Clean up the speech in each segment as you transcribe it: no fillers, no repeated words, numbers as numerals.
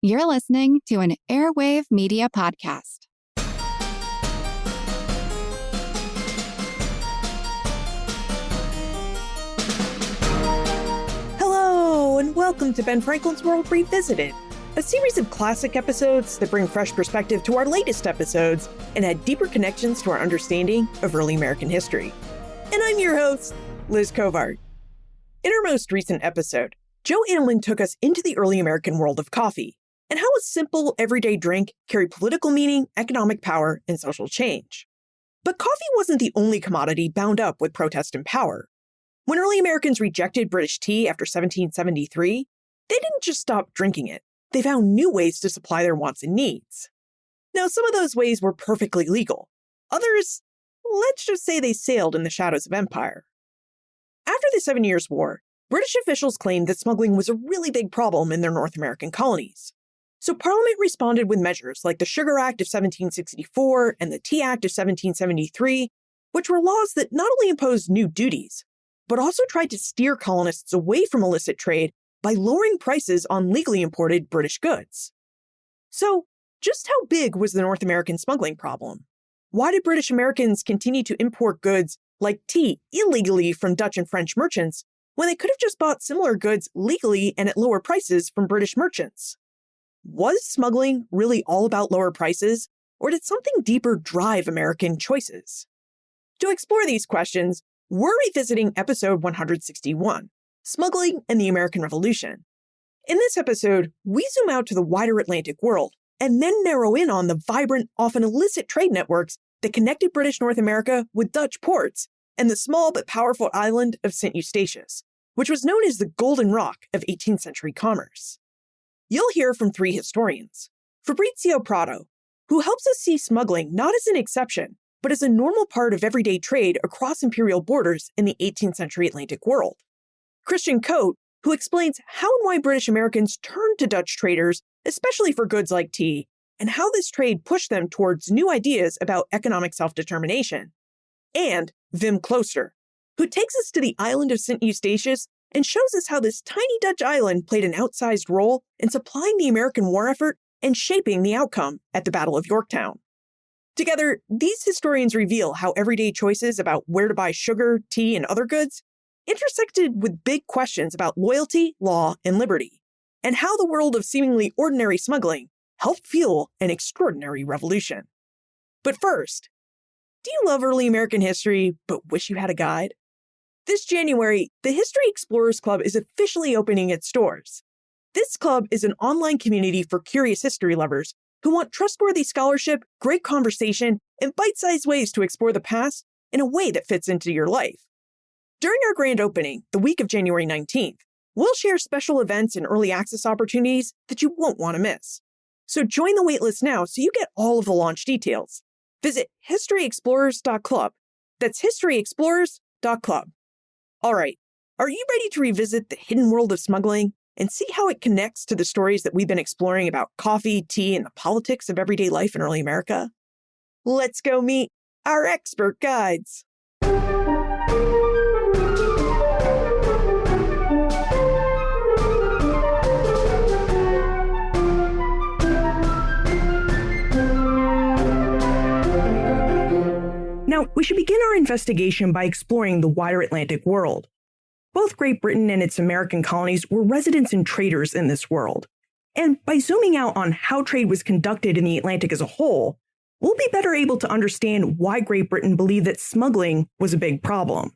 You're listening to an Airwave Media Podcast. Hello, and welcome to Ben Franklin's World Revisited, a series of classic episodes that bring fresh perspective to our latest episodes and add deeper connections to our understanding of early American history. And I'm your host, Liz Covart. In our most recent episode, Joe Adelman took us into the early American world of coffee and how a simple, everyday drink carried political meaning, economic power, and social change. But coffee wasn't the only commodity bound up with protest and power. When early Americans rejected British tea after 1773, they didn't just stop drinking it. They found new ways to supply their wants and needs. Now, some of those ways were perfectly legal. Others, let's just say they sailed in the shadows of empire. After the 7 Years' War, British officials claimed that smuggling was a really big problem in their North American colonies. So Parliament responded with measures like the Sugar Act of 1764 and the Tea Act of 1773, which were laws that not only imposed new duties, but also tried to steer colonists away from illicit trade by lowering prices on legally imported British goods. So, just how big was the North American smuggling problem? Why did British Americans continue to import goods like tea illegally from Dutch and French merchants when they could have just bought similar goods legally and at lower prices from British merchants? Was smuggling really all about lower prices, or did something deeper drive American choices? To explore these questions, we're revisiting episode 161, Smuggling and the American Revolution. In this episode, we zoom out to the wider Atlantic world and then narrow in on the vibrant, often illicit trade networks that connected British North America with Dutch ports and the small but powerful island of Sint Eustatius, which was known as the Golden Rock of 18th century commerce. You'll hear from three historians. Fabrizio Prado, who helps us see smuggling not as an exception, but as a normal part of everyday trade across imperial borders in the 18th century Atlantic world. Christian Coate, who explains how and why British Americans turned to Dutch traders, especially for goods like tea, and how this trade pushed them towards new ideas about economic self-determination. And Wim Klooster, who takes us to the island of Sint Eustatius and shows us how this tiny Dutch island played an outsized role in supplying the American war effort and shaping the outcome at the Battle of Yorktown. Together, these historians reveal how everyday choices about where to buy sugar, tea, and other goods intersected with big questions about loyalty, law, and liberty, and how the world of seemingly ordinary smuggling helped fuel an extraordinary revolution. But first, do you love early American history but wish you had a guide? This January, the History Explorers Club is officially opening its doors. This club is an online community for curious history lovers who want trustworthy scholarship, great conversation, and bite-sized ways to explore the past in a way that fits into your life. During our grand opening, the week of January 19th, we'll share special events and early access opportunities that you won't want to miss. So join the waitlist now so you get all of the launch details. Visit historyexplorers.club. That's historyexplorers.club. All right, are you ready to revisit the hidden world of smuggling and see how it connects to the stories that we've been exploring about coffee, tea, and the politics of everyday life in early America? Let's go meet our expert guides. Now, we should begin our investigation by exploring the wider Atlantic world. Both Great Britain and its American colonies were residents and traders in this world. And by zooming out on how trade was conducted in the Atlantic as a whole, we'll be better able to understand why Great Britain believed that smuggling was a big problem.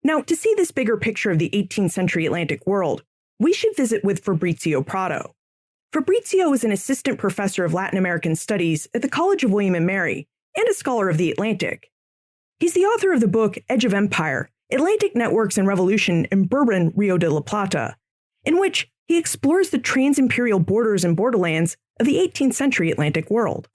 Now, to see this bigger picture of the 18th century Atlantic world, we should visit with Fabrizio Prado. Fabrizio is an assistant professor of Latin American studies at the College of William & Mary and a scholar of the Atlantic. He's the author of the book Edge of Empire, Atlantic Networks and Revolution in Bourbon, Rio de la Plata, in which he explores the trans-imperial borders and borderlands of the 18th century Atlantic world.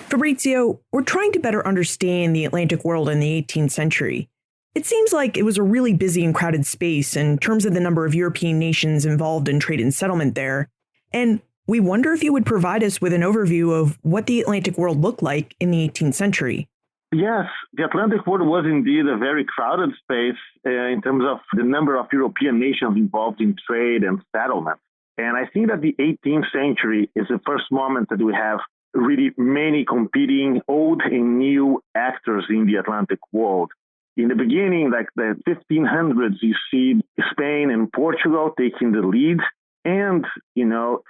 Fabrizio, we're trying to better understand the Atlantic world in the 18th century. It seems like it was a really busy and crowded space in terms of the number of European nations involved in trade and settlement there, and we wonder if you would provide us with an overview of what the Atlantic world looked like in the 18th century. Yes, the Atlantic world was indeed a very crowded space in terms of the number of European nations involved in trade and settlement. And I think that the 18th century is the first moment that we have really many competing old and new actors in the Atlantic world. In the beginning, like the 1500s, you see Spain and Portugal taking the lead and,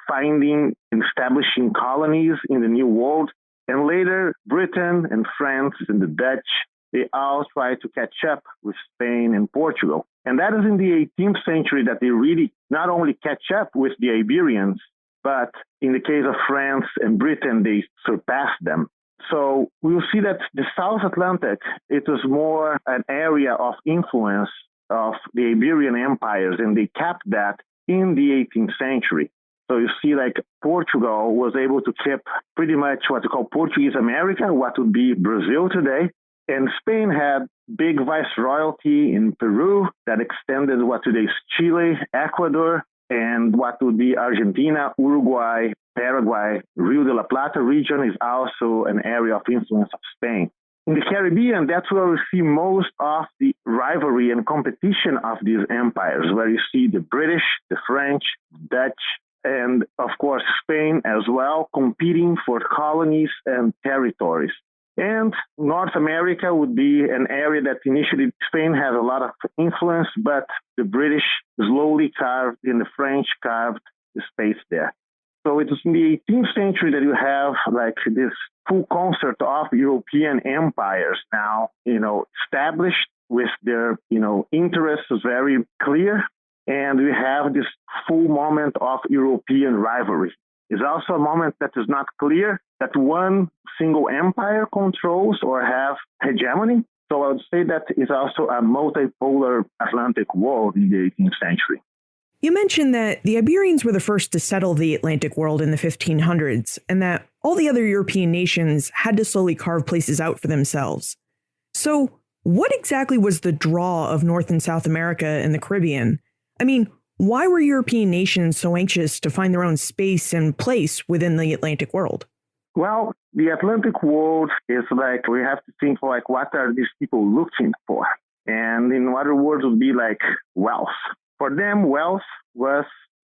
finding and establishing colonies in the New World. And later, Britain and France and the Dutch, they all try to catch up with Spain and Portugal. And that is in the 18th century that they really not only catch up with the Iberians, but in the case of France and Britain, they surpass them. So we'll see that the South Atlantic, it was more an area of influence of the Iberian empires, and they kept that in the 18th century. So you see, like Portugal was able to keep pretty much what we call Portuguese America, what would be Brazil today. And Spain had big viceroyalty in Peru that extended what today is Chile, Ecuador, and what would be Argentina, Uruguay, Paraguay. Rio de la Plata region is also an area of influence of Spain. In the Caribbean, that's where we see most of the rivalry and competition of these empires, where you see the British, the French, Dutch, and of course Spain as well, competing for colonies and territories. And North America would be an area that initially Spain had a lot of influence, but the British slowly carved and the French carved the space there. So it was in the 18th century that you have like this full concert of European empires now, established with their, interests very clear. And we have this full moment of European rivalry. It's also a moment that is not clear that one single empire controls or have hegemony. So I would say that it's also a multipolar Atlantic world in the 18th century. You mentioned that the Iberians were the first to settle the Atlantic world in the 1500s, and that all the other European nations had to slowly carve places out for themselves. So what exactly was the draw of North and South America and the Caribbean? I mean, why were European nations so anxious to find their own space and place within the Atlantic world? Well, the Atlantic world is like, we have to think like, what are these people looking for? And in other words, would be like wealth. For them, wealth was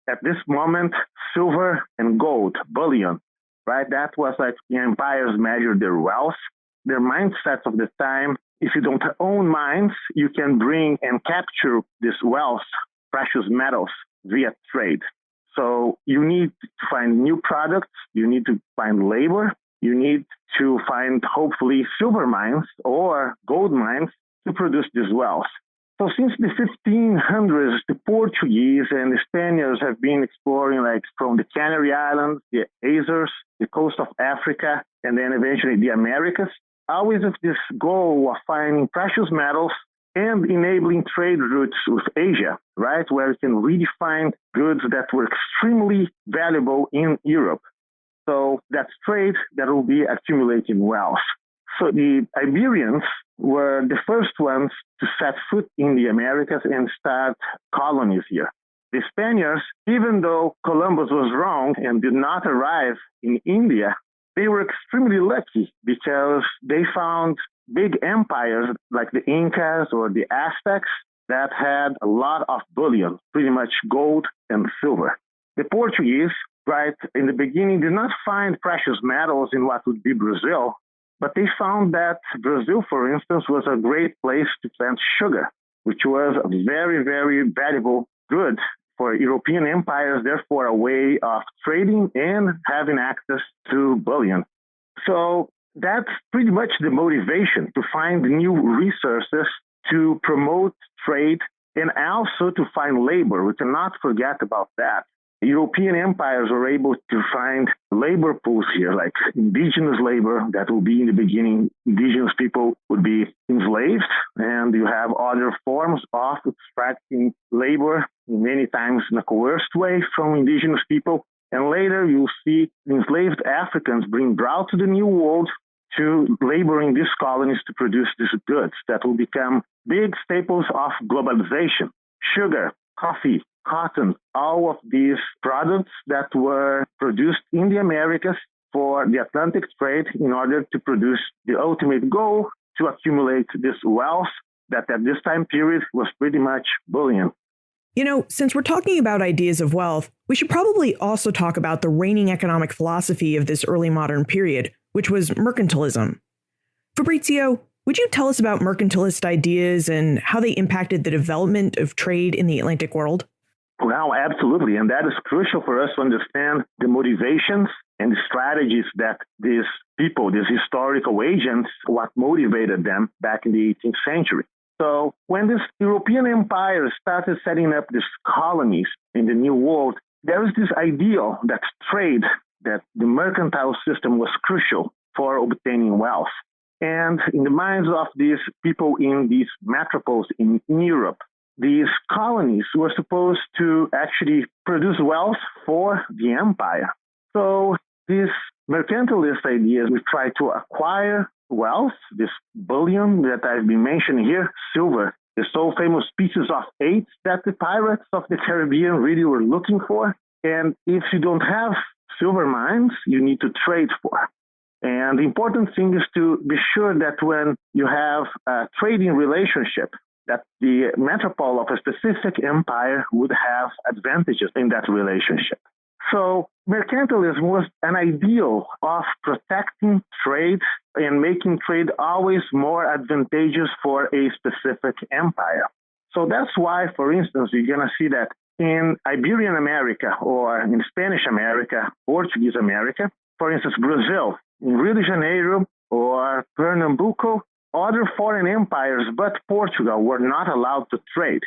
at this moment silver and gold, bullion, right? That was like the empires measured their wealth, their mindsets of the time. If you don't own mines, you can bring and capture this wealth, precious metals, via trade. So you need to find new products, you need to find labor, you need to find hopefully silver mines or gold mines to produce this wealth. So since the 1500s, the Portuguese and the Spaniards have been exploring like from the Canary Islands, the Azores, the coast of Africa, and then eventually the Americas, always with this goal of finding precious metals and enabling trade routes with Asia, right, where you can really find goods that were extremely valuable in Europe. So that's trade that will be accumulating wealth. So the Iberians were the first ones to set foot in the Americas and start colonies here. The Spaniards, even though Columbus was wrong and did not arrive in India, they were extremely lucky because they found big empires like the Incas or the Aztecs that had a lot of bullion, pretty much gold and silver. The Portuguese, right, in the beginning did not find precious metals in what would be Brazil, but they found that Brazil, for instance, was a great place to plant sugar, which was a very, very valuable good for European empires, therefore a way of trading and having access to bullion. So that's pretty much the motivation to find new resources to promote trade and also to find labor. We cannot forget about that. European empires were able to find labor pools here, like indigenous labor that will be in the beginning. Indigenous people would be enslaved, and you have other forms of extracting labor, many times in a coerced way from indigenous people. And later you'll see enslaved Africans being brought to the New World to labor in these colonies to produce these goods that will become big staples of globalization. Sugar, coffee, cotton, all of these products that were produced in the Americas for the Atlantic trade in order to produce the ultimate goal to accumulate this wealth that at this time period was pretty much bullion. You know, since we're talking about ideas of wealth, we should probably also talk about the reigning economic philosophy of this early modern period, which was mercantilism. Fabrizio, would you tell us about mercantilist ideas and how they impacted the development of trade in the Atlantic world? Well, absolutely. And that is crucial for us to understand the motivations and the strategies that these people, these historical agents, what motivated them back in the 18th century. So when this European empire started setting up these colonies in the New World, there was this ideal that trade, that the mercantile system was crucial for obtaining wealth. And in the minds of these people in these metropoles in Europe, these colonies were supposed to actually produce wealth for the empire. So these mercantilist ideas, we try to acquire wealth, this bullion that I've been mentioning here, silver, the so famous pieces of eight that the pirates of the Caribbean really were looking for. And if you don't have silver mines, you need to trade for. And the important thing is to be sure that when you have a trading relationship, that the metropole of a specific empire would have advantages in that relationship. So mercantilism was an ideal of protecting trade and making trade always more advantageous for a specific empire. So that's why, for instance, you're going to see that in Iberian America or in Spanish America, Portuguese America, for instance, Brazil, in Rio de Janeiro or Pernambuco, other foreign empires but Portugal were not allowed to trade.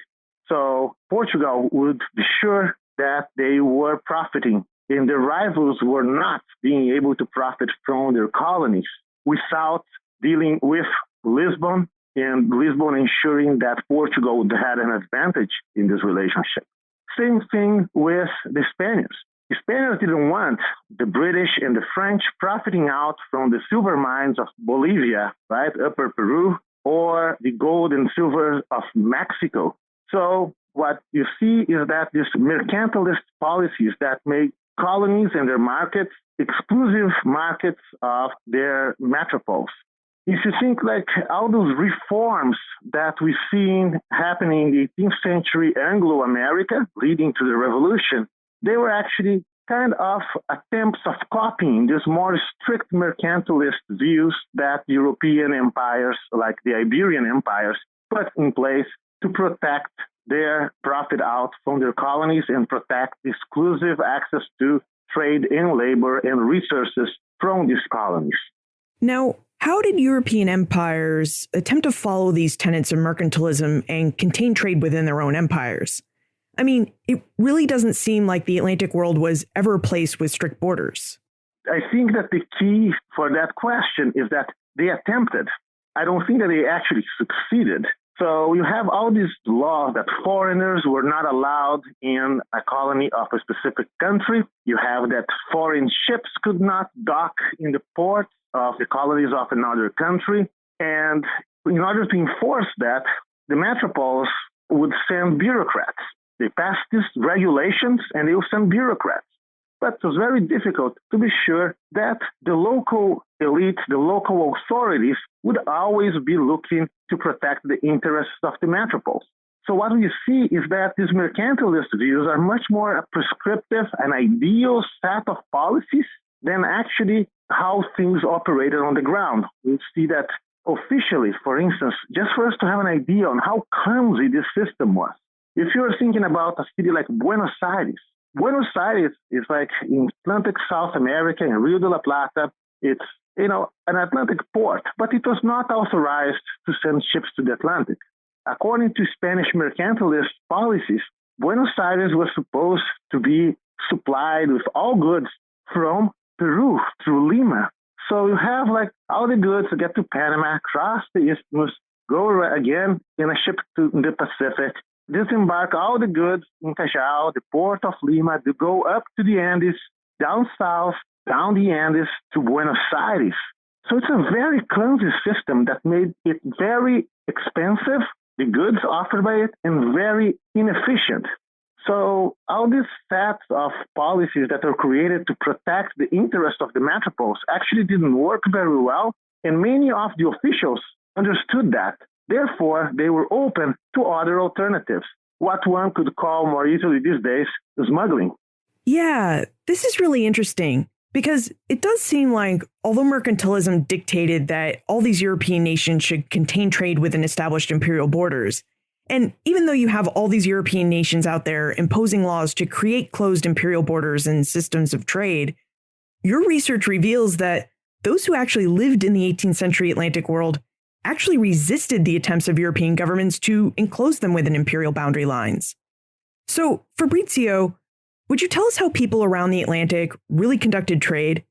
So Portugal would be sure that they were profiting and their rivals were not being able to profit from their colonies without dealing with Lisbon and Lisbon ensuring that Portugal had an advantage in this relationship. Same thing with the Spaniards. The Spaniards didn't want the British and the French profiting out from the silver mines of Bolivia, right, Upper Peru, or the gold and silver of Mexico. So what you see is that these mercantilist policies that make colonies and their markets exclusive markets of their metropoles. If you think like all those reforms that we've seen happening in the 18th century Anglo-America leading to the revolution, they were actually kind of attempts of copying these more strict mercantilist views that European empires, like the Iberian empires, put in place to protect their profit out from their colonies and protect exclusive access to trade in labor and resources from these colonies. Now, how did European empires attempt to follow these tenets of mercantilism and contain trade within their own empires? I mean, it really doesn't seem like the Atlantic world was ever a place with strict borders. I think that the key for that question is that they attempted. I don't think that they actually succeeded. So you have all these laws that foreigners were not allowed in a colony of a specific country. You have that foreign ships could not dock in the ports of the colonies of another country. And in order to enforce that, the metropoles would send bureaucrats. They passed these regulations and they would send bureaucrats. But it was very difficult to be sure that the local elite, the local authorities would always be looking to protect the interests of the metropoles. So what we see is that these mercantilist views are much more prescriptive and ideal set of policies than actually how things operated on the ground. We see that officially, for instance, just for us to have an idea on how clumsy this system was. If you're thinking about a city like Buenos Aires is like in Atlantic South America, in Rio de la Plata. It's, an Atlantic port, but it was not authorized to send ships to the Atlantic. According to Spanish mercantilist policies, Buenos Aires was supposed to be supplied with all goods from Peru through Lima. So you have like all the goods to get to Panama, cross the isthmus, go again in a ship to the Pacific, disembark all the goods in Callao, the port of Lima, to go up to the Andes, down south, down the Andes to Buenos Aires. So it's a very clumsy system that made it very expensive, the goods offered by it, and very inefficient. So all these sets of policies that are created to protect the interests of the metropoles actually didn't work very well, and many of the officials understood that. Therefore, they were open to other alternatives, what one could call more easily these days smuggling. Yeah, this is really interesting because it does seem like although mercantilism dictated that all these European nations should contain trade within established imperial borders, and even though you have all these European nations out there imposing laws to create closed imperial borders and systems of trade, your research reveals that those who actually lived in the 18th century Atlantic world actually resisted the attempts of European governments to enclose them within imperial boundary lines. So, Fabrizio, would you tell us how people around the Atlantic really conducted trade?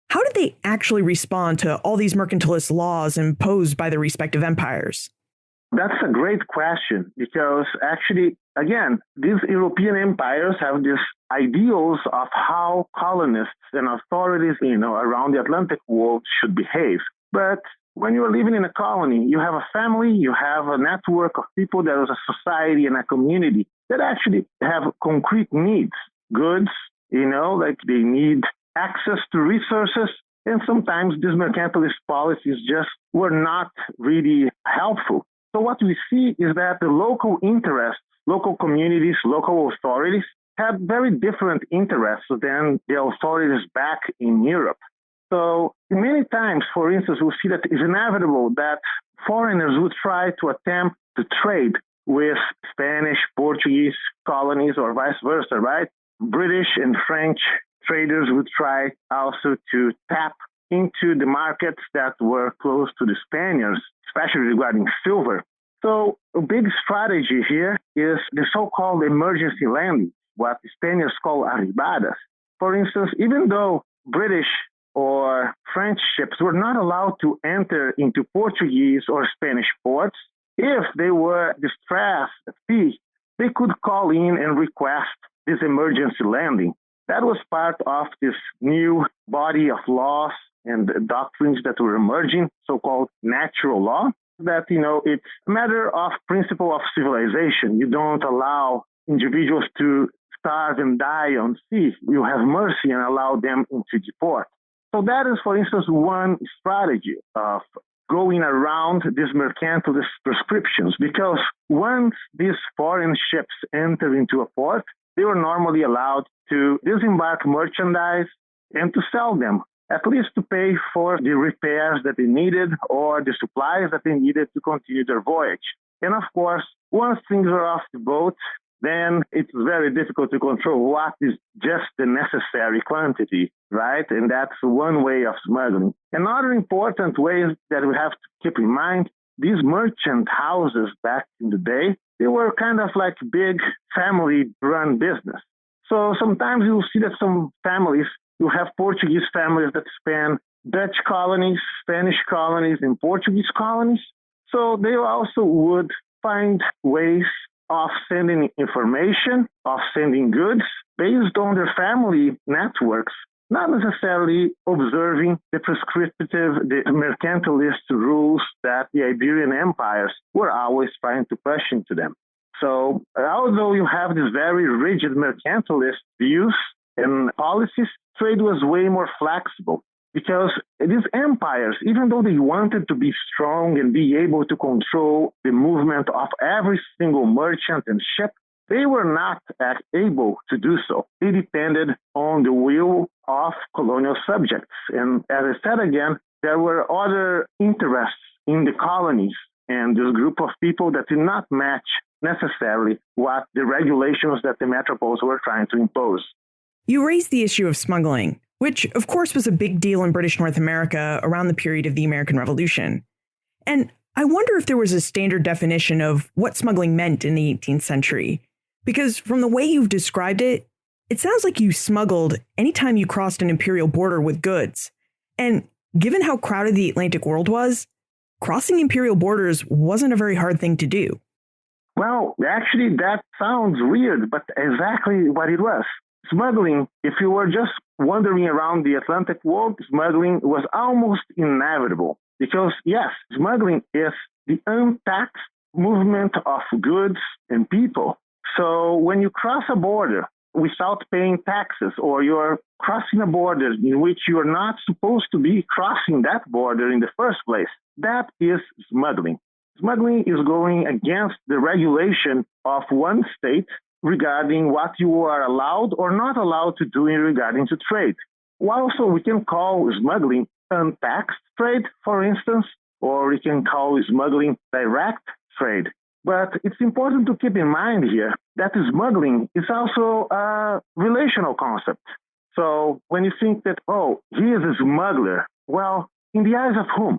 How did they actually respond to all these mercantilist laws imposed by their respective empires? That's a great question because actually, again, these European empires have these ideals of how colonists and authorities, around the Atlantic world should behave. But when you're living in a colony, you have a family, you have a network of people, there is a society and a community that actually have concrete needs, goods, like they need access to resources. And sometimes these mercantilist policies just were not really helpful. So what we see is that the local interests, local communities, local authorities had very different interests than the authorities back in Europe. So many times, for instance, we'll see that it's inevitable that foreigners would try to attempt to trade with Spanish, Portuguese colonies or vice versa, right? British and French traders would try also to tap into the markets that were close to the Spaniards, especially regarding silver. So a big strategy here is the so-called emergency landing, what the Spaniards call arribadas. For instance, even though British or French ships were not allowed to enter into Portuguese or Spanish ports, if they were distressed at sea, they could call in and request this emergency landing. That was part of this new body of laws and doctrines that were emerging, so-called natural law, that, it's a matter of principle of civilization. You don't allow individuals to starve and die on sea. You have mercy and allow them into the port. So that is, for instance, one strategy of going around these mercantilist prescriptions, because once these foreign ships enter into a port, they were normally allowed to disembark merchandise and to sell them, at least to pay for the repairs that they needed or the supplies that they needed to continue their voyage. And of course, once things are off the boat, then it's very difficult to control what is just the necessary quantity, right? And that's one way of smuggling. Another important way that we have to keep in mind, these merchant houses back in the day, they were kind of like big family-run business. So sometimes you'll see that some families, you have Portuguese families that span Dutch colonies, Spanish colonies, and Portuguese colonies. So they also would find ways of sending information, of sending goods based on their family networks, not necessarily observing the prescriptive, the mercantilist rules that the Iberian empires were always trying to push into them. So although you have these very rigid mercantilist views and policies, trade was way more flexible because these empires, even though they wanted to be strong and be able to control the movement of every single merchant and ship, they were not able to do so. They depended on the will of colonial subjects. And as I said again, there were other interests in the colonies and this group of people that did not match necessarily what the regulations that the metropoles were trying to impose. You raised the issue of smuggling, which of course was a big deal in British North America around the period of the American Revolution. And I wonder if there was a standard definition of what smuggling meant in the 18th century. Because from the way you've described it, it sounds like you smuggled anytime you crossed an imperial border with goods. And given how crowded the Atlantic world was, crossing imperial borders wasn't a very hard thing to do. Well, actually, that sounds weird, but exactly what it was. Smuggling, if you were just wandering around the Atlantic world, smuggling was almost inevitable. Because, yes, smuggling is the untaxed movement of goods and people. So when you cross a border, without paying taxes, or you're crossing a border in which you're not supposed to be crossing that border in the first place. That is smuggling. Smuggling is going against the regulation of one state regarding what you are allowed or not allowed to do in regarding to trade. Also, we can call smuggling untaxed trade, for instance, or we can call smuggling direct trade. But it's important to keep in mind here that smuggling is also a relational concept. So when you think that, oh, he is a smuggler, well, in the eyes of whom,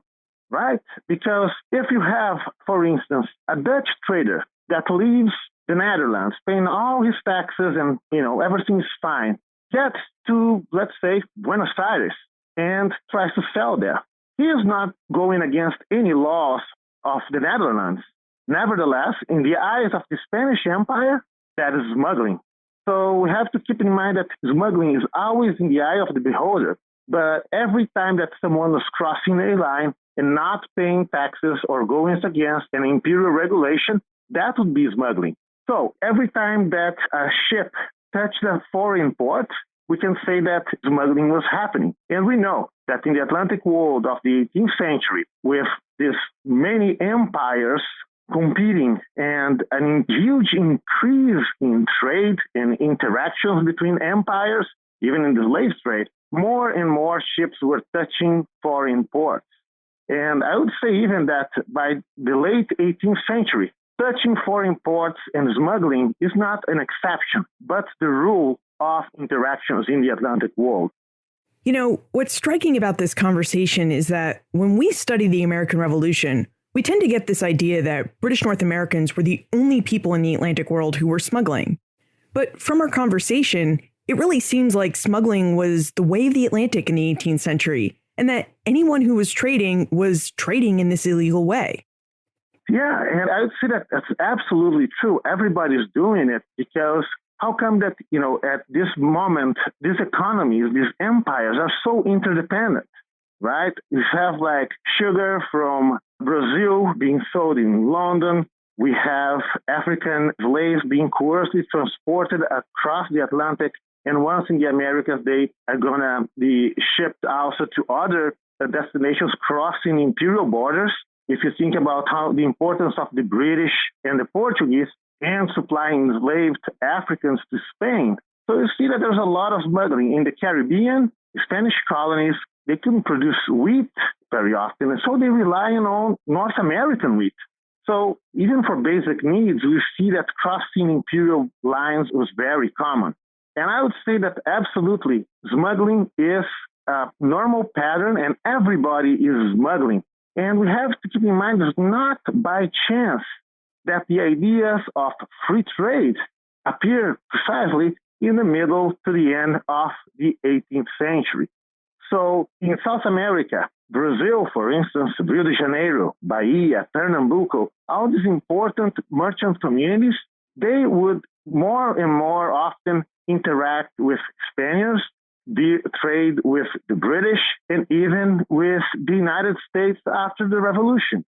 right? Because if you have, for instance, a Dutch trader that leaves the Netherlands, paying all his taxes and, everything is fine, gets to, let's say, Buenos Aires and tries to sell there. He is not going against any laws of the Netherlands. Nevertheless, in the eyes of the Spanish Empire, that is smuggling. So we have to keep in mind that smuggling is always in the eye of the beholder. But every time that someone is crossing a line and not paying taxes or going against an imperial regulation, that would be smuggling. So every time that a ship touched a foreign port, we can say that smuggling was happening. And we know that in the Atlantic world of the 18th century, with these many empires competing and a huge increase in trade and interactions between empires, even in the slave trade, more and more ships were touching foreign ports. And I would say even that by the late 18th century, touching foreign ports and smuggling is not an exception, but the rule of interactions in the Atlantic world. What's striking about this conversation is that when we study the American Revolution, we tend to get this idea that British North Americans were the only people in the Atlantic world who were smuggling. But from our conversation, it really seems like smuggling was the way of the Atlantic in the 18th century, and that anyone who was trading in this illegal way. Yeah, and I would say that that's absolutely true. Everybody's doing it because how come that, at this moment, these economies, these empires are so interdependent, right? You have like sugar from Brazil being sold in London. We have African slaves being coercively transported across the Atlantic. And once in the Americas, they are going to be shipped also to other destinations crossing imperial borders. If you think about how the importance of the British and the Portuguese and supplying enslaved Africans to Spain. So you see that there's a lot of smuggling. In the Caribbean, the Spanish colonies, they couldn't produce wheat very often, and so they rely on North American wheat. So even for basic needs, we see that crossing imperial lines was very common. And I would say that absolutely, smuggling is a normal pattern, and everybody is smuggling. And we have to keep in mind it's not by chance that the ideas of free trade appear precisely in the middle to the end of the 18th century. So in South America, Brazil, for instance, Rio de Janeiro, Bahia, Pernambuco, all these important merchant communities, they would more and more often interact with Spaniards, trade with the British, and even with the United States after the Revolution.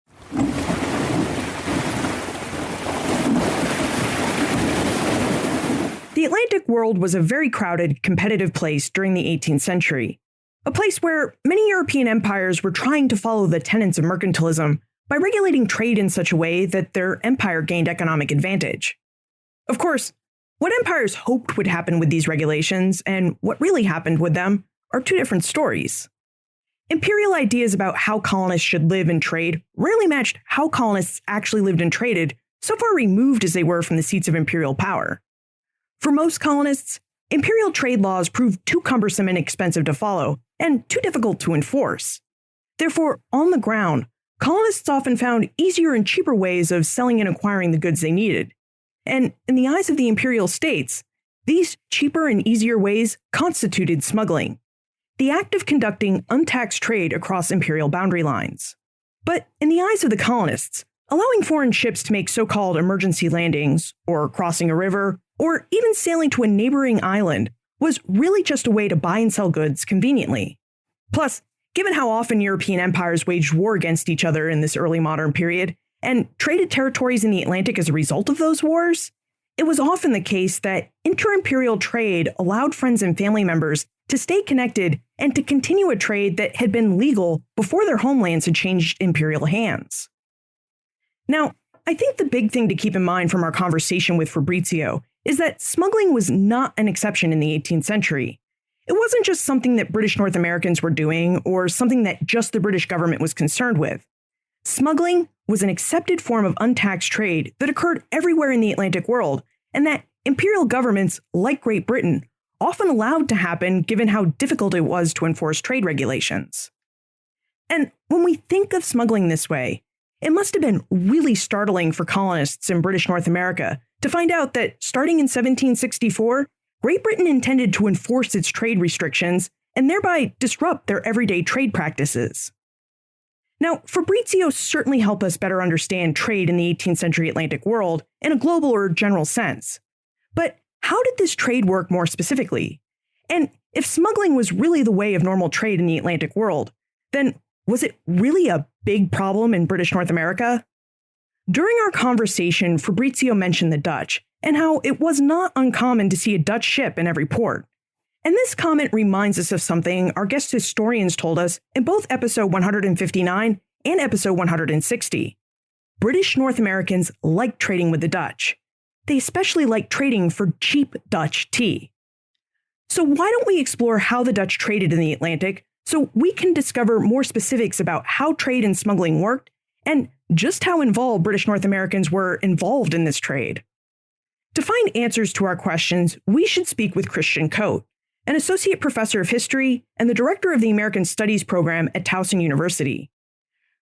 The Atlantic world was a very crowded, competitive place during the 18th century, a place where many European empires were trying to follow the tenets of mercantilism by regulating trade in such a way that their empire gained economic advantage. Of course, what empires hoped would happen with these regulations and what really happened with them are two different stories. Imperial ideas about how colonists should live and trade rarely matched how colonists actually lived and traded, so far removed as they were from the seats of imperial power. For most colonists, imperial trade laws proved too cumbersome and expensive to follow, and too difficult to enforce. Therefore, on the ground, colonists often found easier and cheaper ways of selling and acquiring the goods they needed. And in the eyes of the imperial states, these cheaper and easier ways constituted smuggling, the act of conducting untaxed trade across imperial boundary lines. But in the eyes of the colonists, allowing foreign ships to make so-called emergency landings, or crossing a river, or even sailing to a neighboring island was really just a way to buy and sell goods conveniently. Plus, given how often European empires waged war against each other in this early modern period, and traded territories in the Atlantic as a result of those wars, it was often the case that inter-imperial trade allowed friends and family members to stay connected and to continue a trade that had been legal before their homelands had changed imperial hands. Now, I think the big thing to keep in mind from our conversation with Fabrizio is that smuggling was not an exception in the 18th century. It wasn't just something that British North Americans were doing or something that just the British government was concerned with. Smuggling was an accepted form of untaxed trade that occurred everywhere in the Atlantic world, and that imperial governments, like Great Britain, often allowed to happen given how difficult it was to enforce trade regulations. And when we think of smuggling this way, it must have been really startling for colonists in British North America to find out that starting in 1764, Great Britain intended to enforce its trade restrictions and thereby disrupt their everyday trade practices. Now, Fabrizio certainly helped us better understand trade in the 18th century Atlantic world in a global or general sense. But how did this trade work more specifically? And if smuggling was really the way of normal trade in the Atlantic world, then was it really a big problem in British North America? During our conversation, Fabrizio mentioned the Dutch and how it was not uncommon to see a Dutch ship in every port. And this comment reminds us of something our guest historians told us in both episode 159 and episode 160. British North Americans liked trading with the Dutch. They especially liked trading for cheap Dutch tea. So why don't we explore how the Dutch traded in the Atlantic so we can discover more specifics about how trade and smuggling worked and just how involved British North Americans were involved in this trade. To find answers to our questions, we should speak with Christian Coate, an associate professor of history and the director of the American Studies program at Towson University.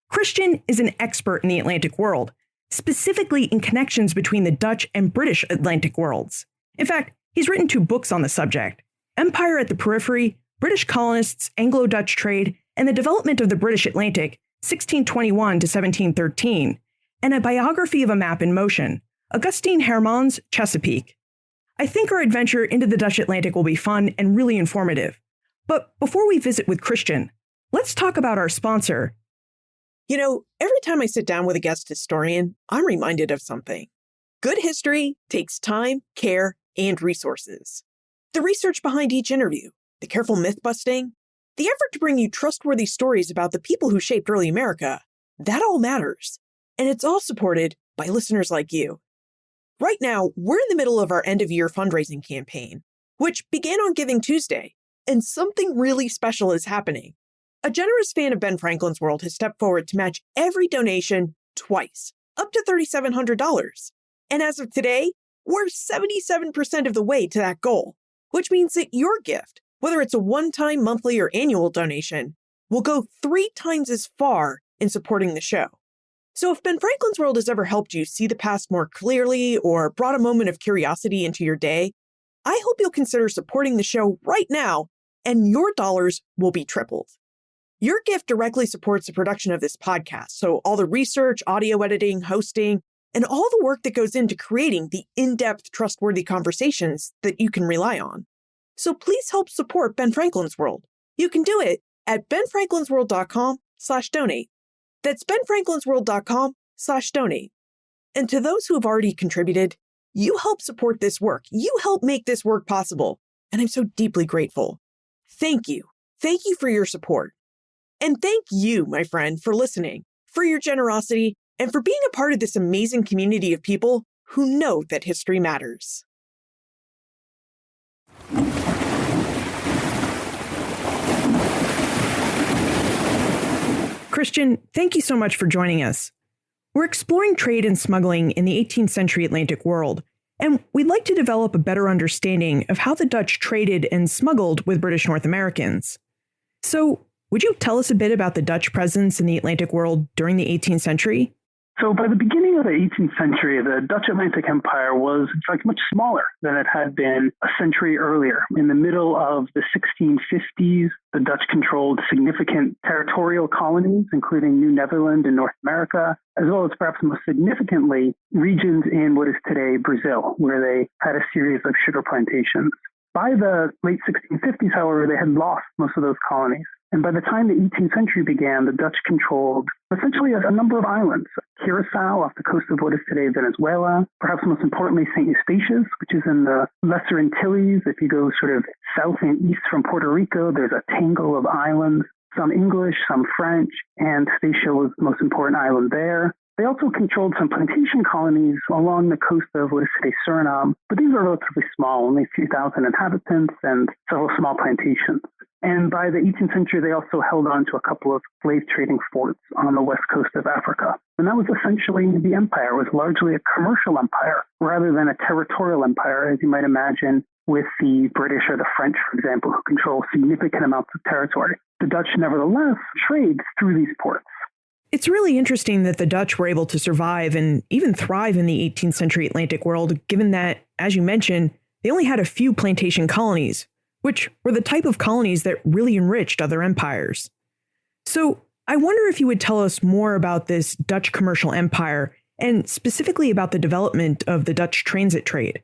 Christian is an expert in the Atlantic world, specifically in connections between the Dutch and British Atlantic worlds. In fact, he's written 2 books on the subject: Empire at the Periphery, British Colonists, Anglo-Dutch Trade, and the Development of the British Atlantic, 1621 to 1713, and a biography of a map in motion, Augustine Hermann's Chesapeake. I think our adventure into the Dutch Atlantic will be fun and really informative. But before we visit with Christian, let's talk about our sponsor. You know, every time I sit down with a guest historian, I'm reminded of something. Good history takes time, care, and resources. The research behind each interview, the careful myth-busting, the effort to bring you trustworthy stories about the people who shaped early America, that all matters. And it's all supported by listeners like you. Right now, we're in the middle of our end-of-year fundraising campaign, which began on Giving Tuesday, and something really special is happening. A generous fan of Ben Franklin's World has stepped forward to match every donation twice, up to $3,700. And as of today, we're 77% of the way to that goal, which means that your gift, whether it's a one-time, monthly, or annual donation, will go 3 times as far in supporting the show. So if Ben Franklin's World has ever helped you see the past more clearly or brought a moment of curiosity into your day, I hope you'll consider supporting the show right now, and your dollars will be tripled. Your gift directly supports the production of this podcast, so all the research, audio editing, hosting, and all the work that goes into creating the in-depth, trustworthy conversations that you can rely on. So please help support Ben Franklin's World. You can do it at benfranklinsworld.com/donate. That's benfranklinsworld.com/donate. And to those who have already contributed, you help support this work. You help make this work possible. And I'm so deeply grateful. Thank you. Thank you for your support. And thank you, my friend, for listening, for your generosity, and for being a part of this amazing community of people who know that history matters. Christian, thank you so much for joining us. We're exploring trade and smuggling in the 18th century Atlantic world, and we'd like to develop a better understanding of how the Dutch traded and smuggled with British North Americans. So, would you tell us a bit about the Dutch presence in the Atlantic world during the 18th century? So by the beginning of the 18th century, the Dutch Atlantic Empire was much smaller than it had been a century earlier. In the middle of the 1650s, the Dutch controlled significant territorial colonies, including New Netherland and North America, as well as perhaps most significantly, regions in what is today Brazil, where they had a series of sugar plantations. By the late 1650s, however, they had lost most of those colonies. And by the time the 18th century began, the Dutch controlled essentially a number of islands. Curacao off the coast of what is today Venezuela, perhaps most importantly Sint Eustatius, which is in the Lesser Antilles. If you go sort of south and east from Puerto Rico, there's a tangle of islands, some English, some French, and Statia was the most important island there. They also controlled some plantation colonies along the coast of what is today Suriname, but these are relatively small, only a few thousand inhabitants and several small plantations. And by the 18th century, they also held on to a couple of slave trading forts on the west coast of Africa. And that was essentially the empire. It was largely a commercial empire rather than a territorial empire, as you might imagine, with the British or the French, for example, who control significant amounts of territory. The Dutch, nevertheless, trade through these ports. It's really interesting that the Dutch were able to survive and even thrive in the 18th century Atlantic world, given that, as you mentioned, they only had a few plantation colonies, which were the type of colonies that really enriched other empires. So I wonder if you would tell us more about this Dutch commercial empire and specifically about the development of the Dutch transit trade.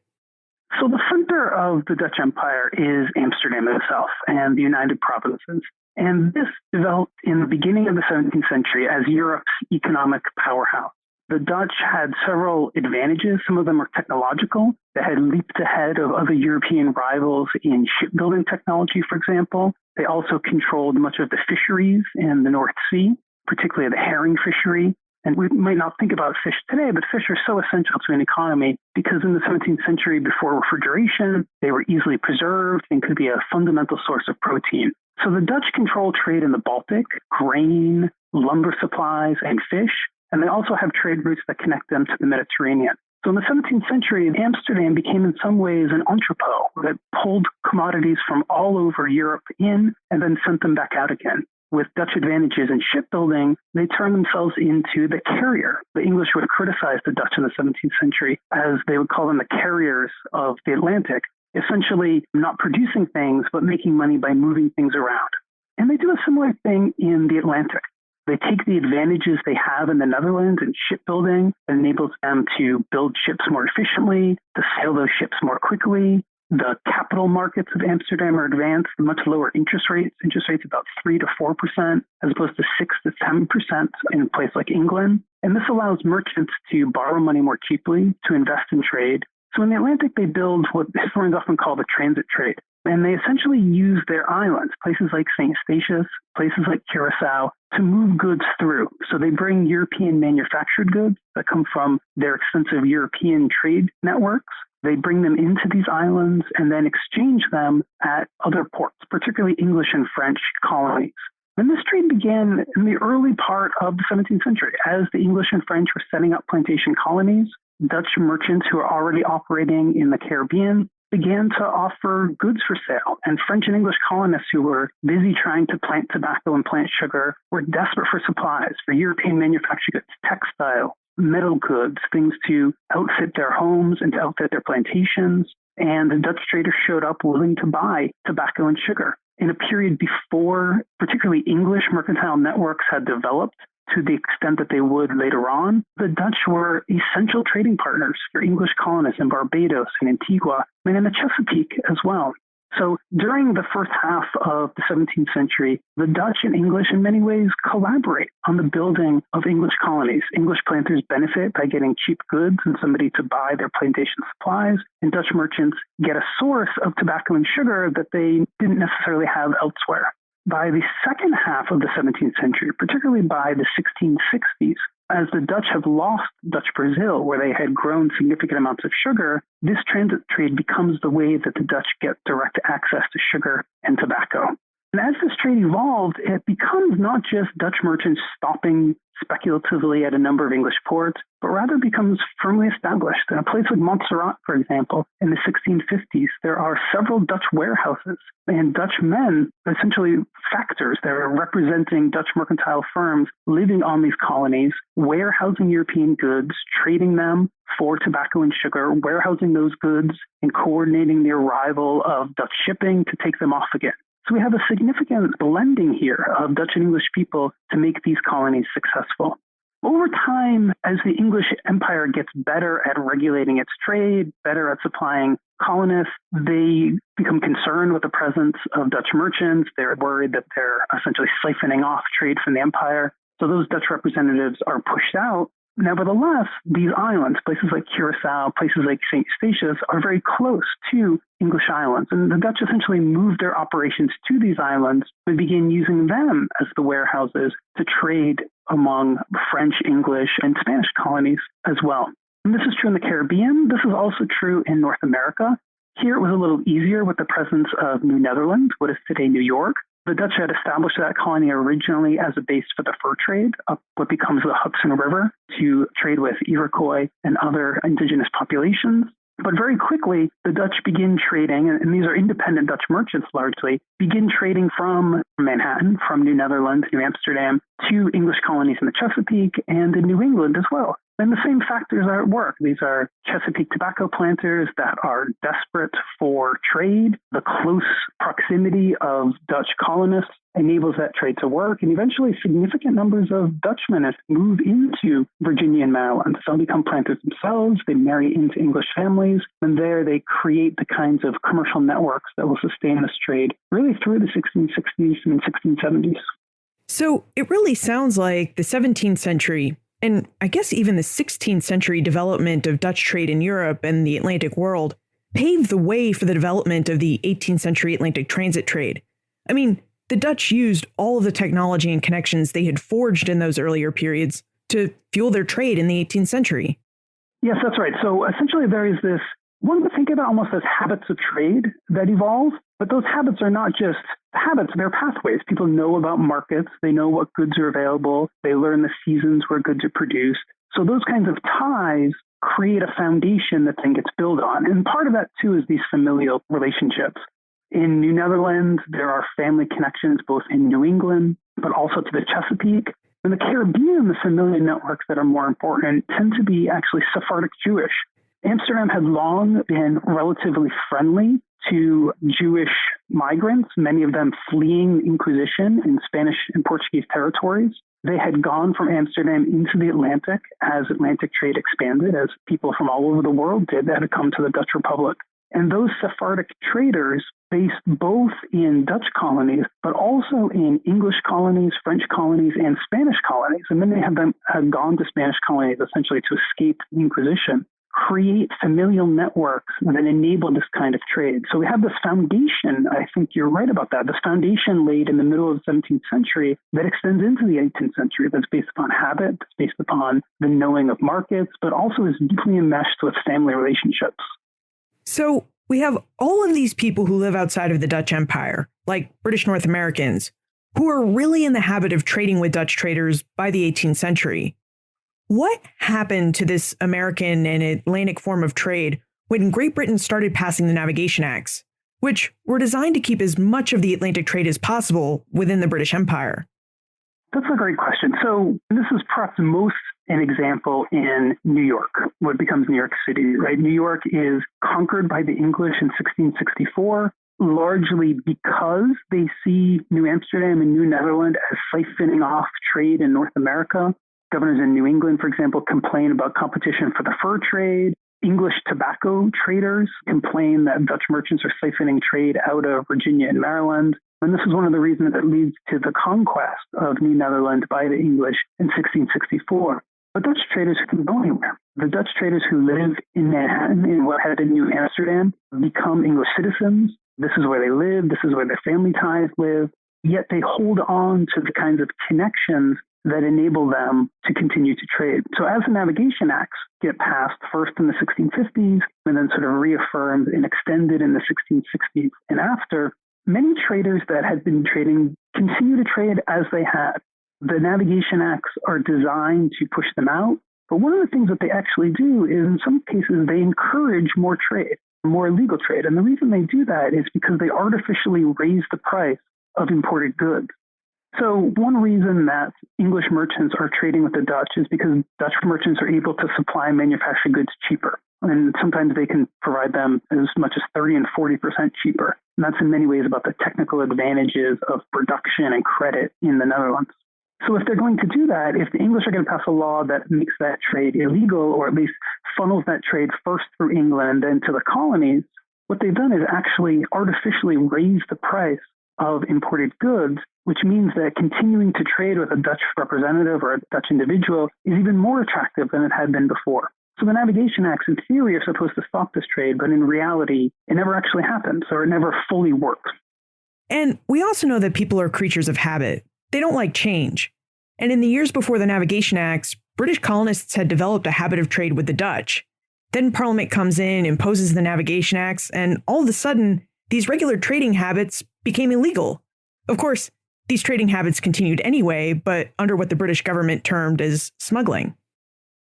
So the center of the Dutch Empire is Amsterdam itself and the United Provinces. And this developed in the beginning of the 17th century as Europe's economic powerhouse. The Dutch had several advantages. Some of them were technological. They had leaped ahead of other European rivals in shipbuilding technology, for example. They also controlled much of the fisheries in the North Sea, particularly the herring fishery. And we might not think about fish today, but fish are so essential to an economy because in the 17th century, before refrigeration, they were easily preserved and could be a fundamental source of protein. So the Dutch control trade in the Baltic, grain, lumber supplies, and fish, and they also have trade routes that connect them to the Mediterranean. So in the 17th century, Amsterdam became in some ways an entrepot that pulled commodities from all over Europe in and then sent them back out again. With Dutch advantages in shipbuilding, they turned themselves into the carrier. The English would criticize the Dutch in the 17th century as they would call them the carriers of the Atlantic, essentially not producing things, but making money by moving things around. And they do a similar thing in the Atlantic. They take the advantages they have in the Netherlands in shipbuilding that enables them to build ships more efficiently, to sail those ships more quickly. The capital markets of Amsterdam are advanced, much lower interest rates about 3 to 4%, as opposed to 6 to 10% in a place like England. And this allows merchants to borrow money more cheaply, to invest in trade. So in the Atlantic, they build what historians often call the transit trade. And they essentially use their islands, places like Sint Eustatius, places like Curacao, to move goods through. So they bring European manufactured goods that come from their extensive European trade networks. They bring them into these islands and then exchange them at other ports, particularly English and French colonies. And this trade began in the early part of the 17th century. As the English and French were setting up plantation colonies, Dutch merchants who were already operating in the Caribbean began to offer goods for sale. And French and English colonists who were busy trying to plant tobacco and plant sugar were desperate for supplies for European manufactured goods, textile, metal goods, things to outfit their homes and to outfit their plantations. And the Dutch traders showed up willing to buy tobacco and sugar. In a period before particularly English mercantile networks had developed to the extent that they would later on, the Dutch were essential trading partners for English colonists in Barbados and Antigua, and in the Chesapeake as well. So during the first half of the 17th century, the Dutch and English in many ways collaborate on the building of English colonies. English planters benefit by getting cheap goods and somebody to buy their plantation supplies, and Dutch merchants get a source of tobacco and sugar that they didn't necessarily have elsewhere. By the second half of the 17th century, particularly by the 1660s, as the Dutch have lost Dutch Brazil, where they had grown significant amounts of sugar, this transit trade becomes the way that the Dutch get direct access to sugar and tobacco. And as this trade evolved, it becomes not just Dutch merchants stopping speculatively at a number of English ports, but rather becomes firmly established. In a place like Montserrat, for example, in the 1650s, there are several Dutch warehouses and Dutch men, essentially factors that are representing Dutch mercantile firms living on these colonies, warehousing European goods, trading them for tobacco and sugar, warehousing those goods, and coordinating the arrival of Dutch shipping to take them off again. So we have a significant blending here of Dutch and English people to make these colonies successful. Over time, as the English Empire gets better at regulating its trade, better at supplying colonists, they become concerned with the presence of Dutch merchants. They're worried that they're essentially siphoning off trade from the empire. So those Dutch representatives are pushed out. Nevertheless, these islands, places like Curacao, places like St. Eustatius, are very close to English islands. And the Dutch essentially moved their operations to these islands and began using them as the warehouses to trade among French, English, and Spanish colonies as well. And this is true in the Caribbean. This is also true in North America. Here it was a little easier with the presence of New Netherlands, what is today New York. The Dutch had established that colony originally as a base for the fur trade up what becomes the Hudson River to trade with Iroquois and other indigenous populations. But very quickly, the Dutch begin trading, and these are independent Dutch merchants largely, begin trading from Manhattan, from New Netherlands, New Amsterdam, to English colonies in the Chesapeake and in New England as well. And the same factors are at work. These are Chesapeake tobacco planters that are desperate for trade. The close proximity of Dutch colonists enables that trade to work. And eventually significant numbers of Dutchmen move into Virginia and Maryland. Some become planters themselves. They marry into English families. And there they create the kinds of commercial networks that will sustain this trade really through the 1660s and 1670s. So it really sounds like the 17th century and I guess even the 16th century development of Dutch trade in Europe and the Atlantic world paved the way for the development of the 18th century Atlantic transit trade. I mean, the Dutch used all of the technology and connections they had forged in those earlier periods to fuel their trade in the 18th century. Yes, that's right. So essentially there is this, one would think of it almost as habits of trade that evolve, but those habits are not just habits, they're pathways. People know about markets, they know what goods are available, they learn the seasons where goods are produced. So those kinds of ties create a foundation that then gets built on. And part of that, too, is these familial relationships. In New Netherlands, there are family connections both in New England, but also to the Chesapeake. In the Caribbean, the familial networks that are more important tend to be actually Sephardic Jewish. Amsterdam had long been relatively friendly to Jewish migrants, many of them fleeing Inquisition in Spanish and Portuguese territories. They had gone from Amsterdam into the Atlantic as Atlantic trade expanded, as people from all over the world did that had come to the Dutch Republic. And those Sephardic traders, based both in Dutch colonies, but also in English colonies, French colonies, and Spanish colonies, and many of them had gone to Spanish colonies essentially to escape the Inquisition, create familial networks that enable this kind of trade. So we have this foundation, I think you're right about that, this foundation laid in the middle of the 17th century that extends into the 18th century, that's based upon habit, that's based upon the knowing of markets, but also is deeply enmeshed with family relationships. So we have all of these people who live outside of the Dutch Empire, like British North Americans, who are really in the habit of trading with Dutch traders by the 18th century. What happened to this American and Atlantic form of trade when Great Britain started passing the Navigation Acts, which were designed to keep as much of the Atlantic trade as possible within the British Empire? That's a great question. So this is perhaps most an example in New York, what becomes New York City, right? New York is conquered by the English in 1664, largely because they see New Amsterdam and New Netherland as siphoning off trade in North America. Governors in New England, for example, complain about competition for the fur trade. English tobacco traders complain that Dutch merchants are siphoning trade out of Virginia and Maryland. And this is one of the reasons that leads to the conquest of New Netherland by the English in 1664. But Dutch traders can go anywhere. The Dutch traders who live in Manhattan, in what had been New Amsterdam, become English citizens. This is where they live. This is where their family ties live. Yet they hold on to the kinds of connections that enable them to continue to trade. So as the Navigation Acts get passed first in the 1650s and then sort of reaffirmed and extended in the 1660s and after, many traders that had been trading continue to trade as they had. The Navigation Acts are designed to push them out, but one of the things that they actually do is in some cases they encourage more trade, more illegal trade. And the reason they do that is because they artificially raise the price of imported goods. So one reason that English merchants are trading with the Dutch is because Dutch merchants are able to supply manufactured goods cheaper. And sometimes they can provide them as much as 30 and 40% cheaper. And that's in many ways about the technical advantages of production and credit in the Netherlands. So if they're going to do that, if the English are going to pass a law that makes that trade illegal, or at least funnels that trade first through England and to the colonies, what they've done is actually artificially raise the price of imported goods, which means that continuing to trade with a Dutch representative or a Dutch individual is even more attractive than it had been before. So the Navigation Acts, in theory, are supposed to stop this trade, but in reality, it never actually happens, or it never fully works. And we also know that people are creatures of habit. They don't like change. And in the years before the Navigation Acts, British colonists had developed a habit of trade with the Dutch. Then Parliament comes in, imposes the Navigation Acts, and all of a sudden, these regular trading habits became illegal. Of course, these trading habits continued anyway, but under what the British government termed as smuggling.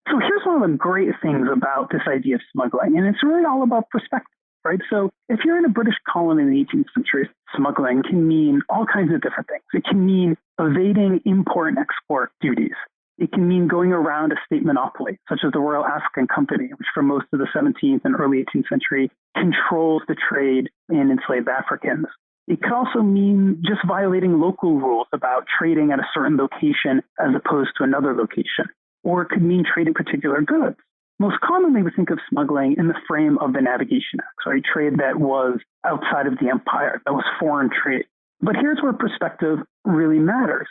So here's one of the great things about this idea of smuggling, and it's really all about perspective, right? So if you're in a British colony in the 18th century, smuggling can mean all kinds of different things. It can mean evading import and export duties. It can mean going around a state monopoly, such as the Royal African Company, which for most of the 17th and early 18th century controls the trade in enslaved Africans. It could also mean just violating local rules about trading at a certain location as opposed to another location. Or it could mean trading particular goods. Most commonly, we think of smuggling in the frame of the Navigation Acts, right? Trade that was outside of the empire, that was foreign trade. But here's where perspective really matters.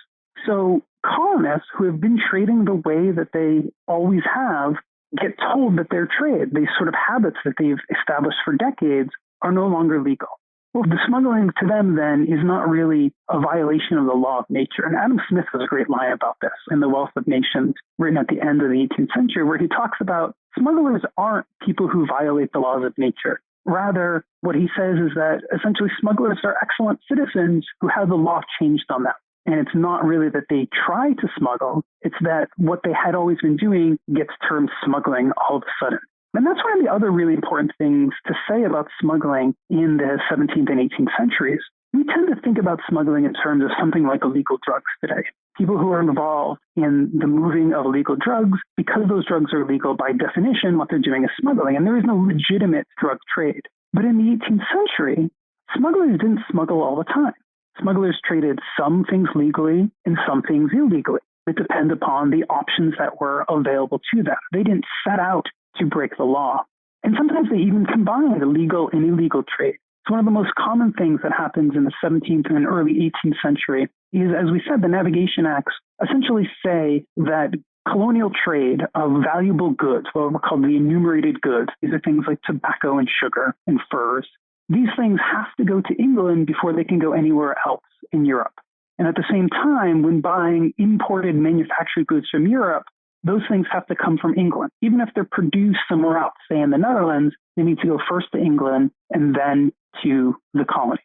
So colonists who have been trading the way that they always have get told that their trade, these sort of habits that they've established for decades, are no longer legal. Well, the smuggling to them then is not really a violation of the law of nature. And Adam Smith has a great line about this in The Wealth of Nations, written at the end of the 18th century, where he talks about smugglers aren't people who violate the laws of nature. Rather, what he says is that essentially smugglers are excellent citizens who have the law changed on them. And it's not really that they try to smuggle, it's that what they had always been doing gets termed smuggling all of a sudden. And that's one of the other really important things to say about smuggling in the 17th and 18th centuries. We tend to think about smuggling in terms of something like illegal drugs today. People who are involved in the moving of illegal drugs, because those drugs are legal by definition, what they're doing is smuggling, and there is no legitimate drug trade. But in the 18th century, smugglers didn't smuggle all the time. Smugglers traded some things legally and some things illegally. It depended upon the options that were available to them. They didn't set out to break the law. And sometimes they even combined legal and illegal trade. So one of the most common things that happens in the 17th and early 18th century is, as we said, the Navigation Acts essentially say that colonial trade of valuable goods, what are called the enumerated goods, these are things like tobacco and sugar and furs, these things have to go to England before they can go anywhere else in Europe. And at the same time, when buying imported manufactured goods from Europe, those things have to come from England. Even if they're produced somewhere else, say in the Netherlands, they need to go first to England and then to the colonies.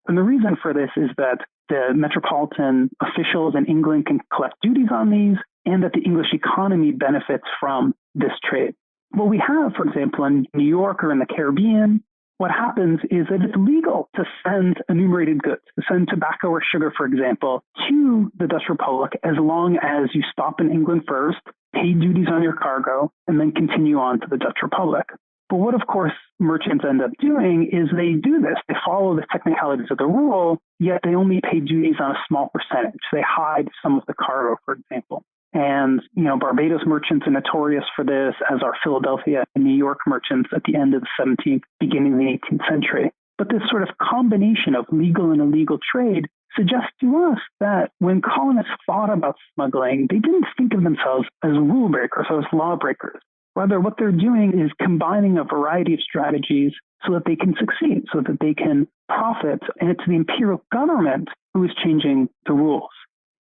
And the reason for this is that the metropolitan officials in England can collect duties on these, and that the English economy benefits from this trade. What we have, for example, in New York or in the Caribbean, what happens is that it's legal to send enumerated goods, to send tobacco or sugar, for example, to the Dutch Republic as long as you stop in England first, pay duties on your cargo, and then continue on to the Dutch Republic. But what, of course, merchants end up doing is they do this. They follow the technicalities of the rule, yet they only pay duties on a small percentage. They hide some of the cargo, for example. And, Barbados merchants are notorious for this, as are Philadelphia and New York merchants at the end of the 17th, beginning of the 18th century. But this sort of combination of legal and illegal trade suggests to us that when colonists thought about smuggling, they didn't think of themselves as rule breakers or as lawbreakers. Rather, what they're doing is combining a variety of strategies so that they can succeed, so that they can profit. And it's the imperial government who is changing the rules.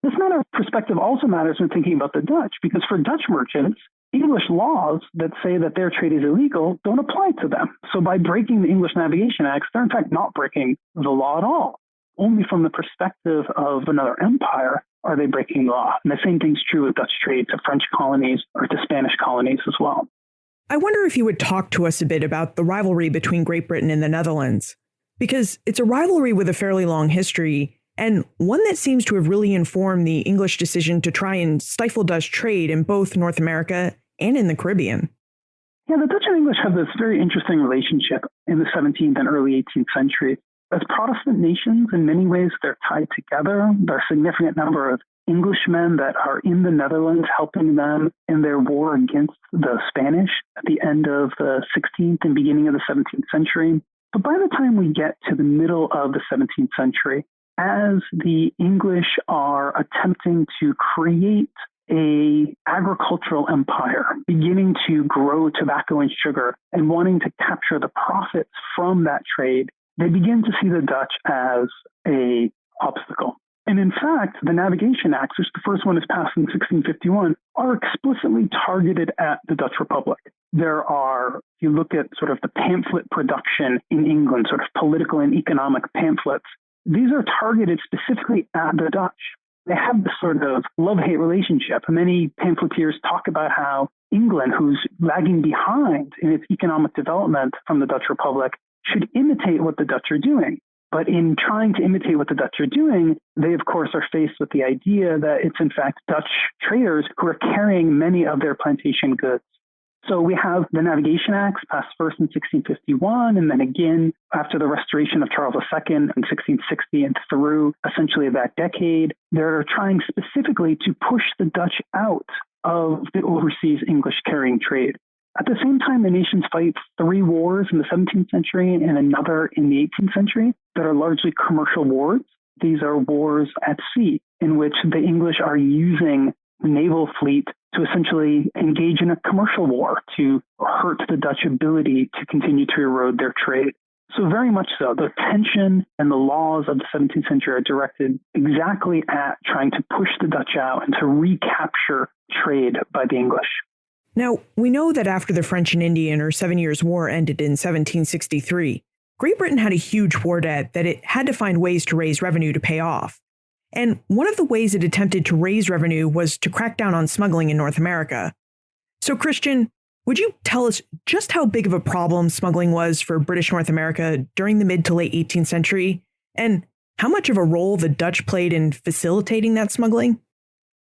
This matter of perspective also matters when thinking about the Dutch, because for Dutch merchants, English laws that say that their trade is illegal don't apply to them. So by breaking the English Navigation Acts, they're in fact not breaking the law at all. Only from the perspective of another empire are they breaking the law. And the same thing's true with Dutch trade to French colonies or to Spanish colonies as well. I wonder if you would talk to us a bit about the rivalry between Great Britain and the Netherlands, because it's a rivalry with a fairly long history, and one that seems to have really informed the English decision to try and stifle Dutch trade in both North America and in the Caribbean. Yeah, the Dutch and English have this very interesting relationship in the 17th and early 18th century. As Protestant nations, in many ways, they're tied together. There are a significant number of Englishmen that are in the Netherlands helping them in their war against the Spanish at the end of the 16th and beginning of the 17th century. But by the time we get to the middle of the 17th century, as the English are attempting to create a agricultural empire, beginning to grow tobacco and sugar and wanting to capture the profits from that trade, they begin to see the Dutch as a obstacle. And in fact, the Navigation Acts, which the first one is passed in 1651, are explicitly targeted at the Dutch Republic. There are, if you look at sort of the pamphlet production in England, sort of political and economic pamphlets, these are targeted specifically at the Dutch. They have this sort of love-hate relationship. Many pamphleteers talk about how England, who's lagging behind in its economic development from the Dutch Republic, should imitate what the Dutch are doing. But in trying to imitate what the Dutch are doing, they, of course, are faced with the idea that it's, in fact, Dutch traders who are carrying many of their plantation goods. So we have the Navigation Acts passed first in 1651, and then again after the restoration of Charles II in 1660 and through essentially that decade. They're trying specifically to push the Dutch out of the overseas English carrying trade. At the same time, the nations fight 3 wars in the 17th century and another in the 18th century that are largely commercial wars. These are wars at sea in which the English are using the naval fleet to essentially engage in a commercial war to hurt the Dutch ability to continue to erode their trade. So very much so, the tension and the laws of the 17th century are directed exactly at trying to push the Dutch out and to recapture trade by the English. Now, we know that after the French and Indian or 7 Years' War ended in 1763, Great Britain had a huge war debt that it had to find ways to raise revenue to pay off. And one of the ways it attempted to raise revenue was to crack down on smuggling in North America. So, Christian, would you tell us just how big of a problem smuggling was for British North America during the mid to late 18th century, and how much of a role the Dutch played in facilitating that smuggling?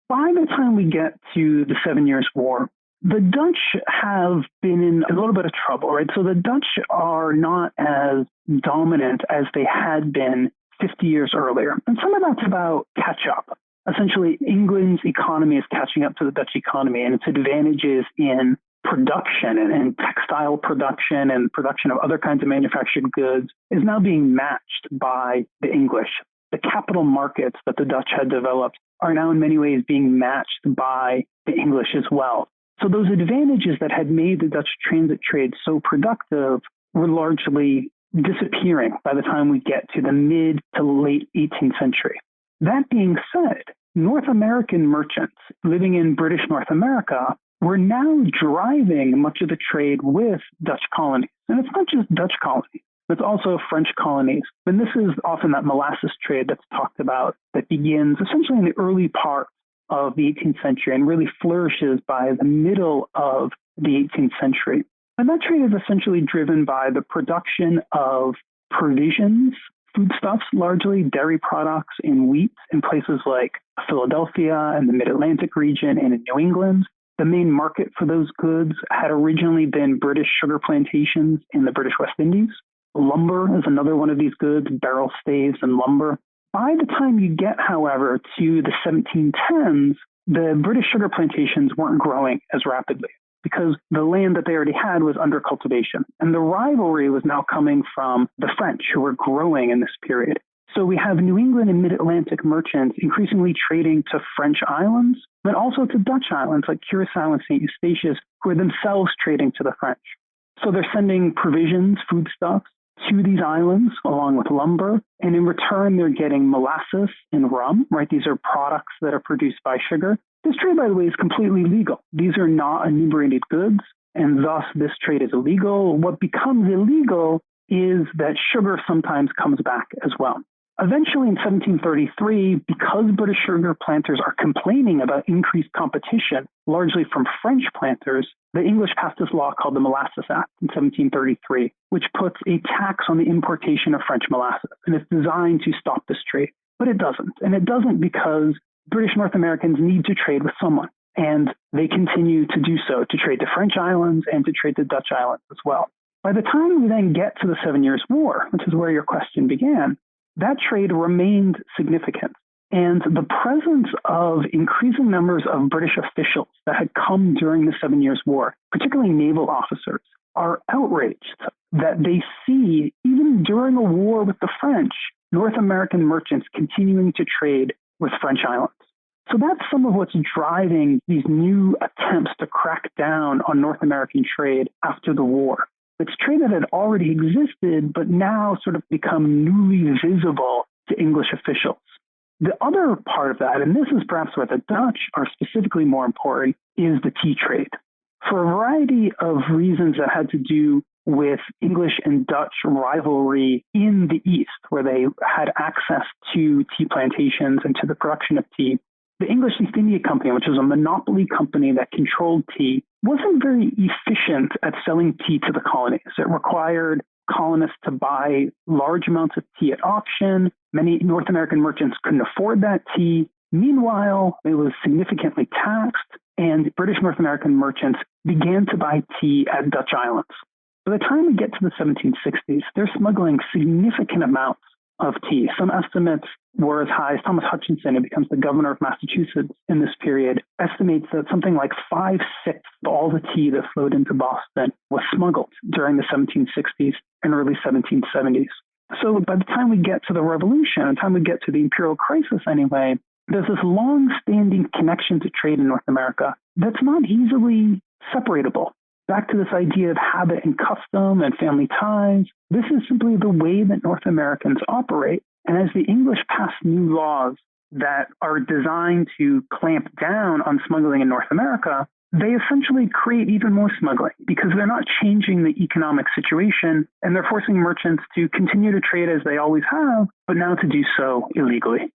By the time we get to the 7 Years' War, the Dutch have been in a little bit of trouble, right? So the Dutch are not as dominant as they had been 50 years earlier. And some of that's about catch up. Essentially, England's economy is catching up to the Dutch economy, and its advantages in production and textile production and production of other kinds of manufactured goods is now being matched by the English. The capital markets that the Dutch had developed are now in many ways being matched by the English as well. So those advantages that had made the Dutch transit trade so productive were largely disappearing by the time we get to the mid to late 18th century. That being said, North American merchants living in British North America were now driving much of the trade with Dutch colonies. And it's not just Dutch colonies, it's also French colonies. And this is often that molasses trade that's talked about that begins essentially in the early part of the 18th century and really flourishes by the middle of the 18th century. And that trade is essentially driven by the production of provisions, foodstuffs, largely dairy products and wheat in places like Philadelphia and the Mid-Atlantic region and in New England. The main market for those goods had originally been British sugar plantations in the British West Indies. Lumber is another one of these goods, barrel staves and lumber. By the time you get, however, to the 1710s, the British sugar plantations weren't growing as rapidly because the land that they already had was under cultivation. And the rivalry was now coming from the French, who were growing in this period. So we have New England and Mid-Atlantic merchants increasingly trading to French islands, but also to Dutch islands like Curacao and St. Eustatius, who are themselves trading to the French. So they're sending provisions, foodstuffs, to these islands along with lumber. And in return, they're getting molasses and rum, right? These are products that are produced by sugar. This trade, by the way, is completely legal. These are not enumerated goods, and thus this trade is illegal. What becomes illegal is that sugar sometimes comes back as well. Eventually, in 1733, because British sugar planters are complaining about increased competition, largely from French planters, the English passed this law called the Molasses Act in 1733, which puts a tax on the importation of French molasses. And it's designed to stop this trade. But it doesn't. And it doesn't because British North Americans need to trade with someone. And they continue to do so, to trade to French islands and to trade to Dutch islands as well. By the time we then get to the 7 Years' War, which is where your question began, that trade remained significant. And the presence of increasing numbers of British officials that had come during the 7 Years' War, particularly naval officers, are outraged that they see, even even during a war with the French, North American merchants continuing to trade with French islands. So that's some of what's driving these new attempts to crack down on North American trade after the war. It's trade that had already existed, but now sort of become newly visible to English officials. The other part of that, and this is perhaps where the Dutch are specifically more important, is the tea trade. For a variety of reasons that had to do with English and Dutch rivalry in the East, where they had access to tea plantations and to the production of tea, the English East India Company, which was a monopoly company that controlled tea, wasn't very efficient at selling tea to the colonies. It required colonists to buy large amounts of tea at auction. Many North American merchants couldn't afford that tea. Meanwhile, it was significantly taxed, and British North American merchants began to buy tea at Dutch islands. By the time we get to the 1760s, they're smuggling significant amounts of tea. Some estimates were as high as Thomas Hutchinson, who becomes the governor of Massachusetts in this period, estimates that something like 5/6 of all the tea that flowed into Boston was smuggled during the 1760s and early 1770s. So by the time we get to the Revolution, by the time we get to the imperial crisis anyway, there's this long-standing connection to trade in North America that's not easily separatable. Back to this idea of habit and custom and family ties, this is simply the way that North Americans operate. And as the English pass new laws that are designed to clamp down on smuggling in North America, they essentially create even more smuggling because they're not changing the economic situation and they're forcing merchants to continue to trade as they always have, but now to do so illegally.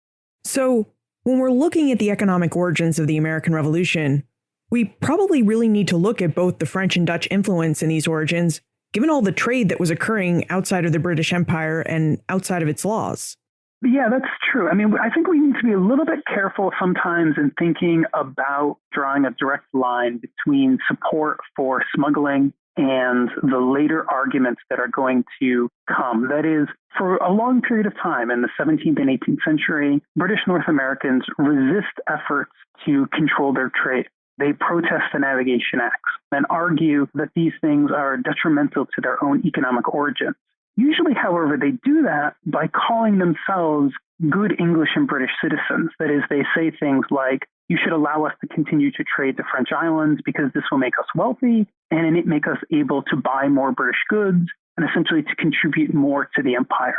So when we're looking at the economic origins of the American Revolution, we probably really need to look at both the French and Dutch influence in these origins, given all the trade that was occurring outside of the British Empire and outside of its laws. Yeah, that's true. I mean, I think we need to be a little bit careful sometimes in thinking about drawing a direct line between support for smuggling and the later arguments that are going to come. That is, for a long period of time in the 17th and 18th century, British North Americans resist efforts to control their trade. They protest the Navigation Acts and argue that these things are detrimental to their own economic origins. Usually, however, they do that by calling themselves good English and British citizens. That is, they say things like, you should allow us to continue to trade the French islands because this will make us wealthy and it make us able to buy more British goods and essentially to contribute more to the empire.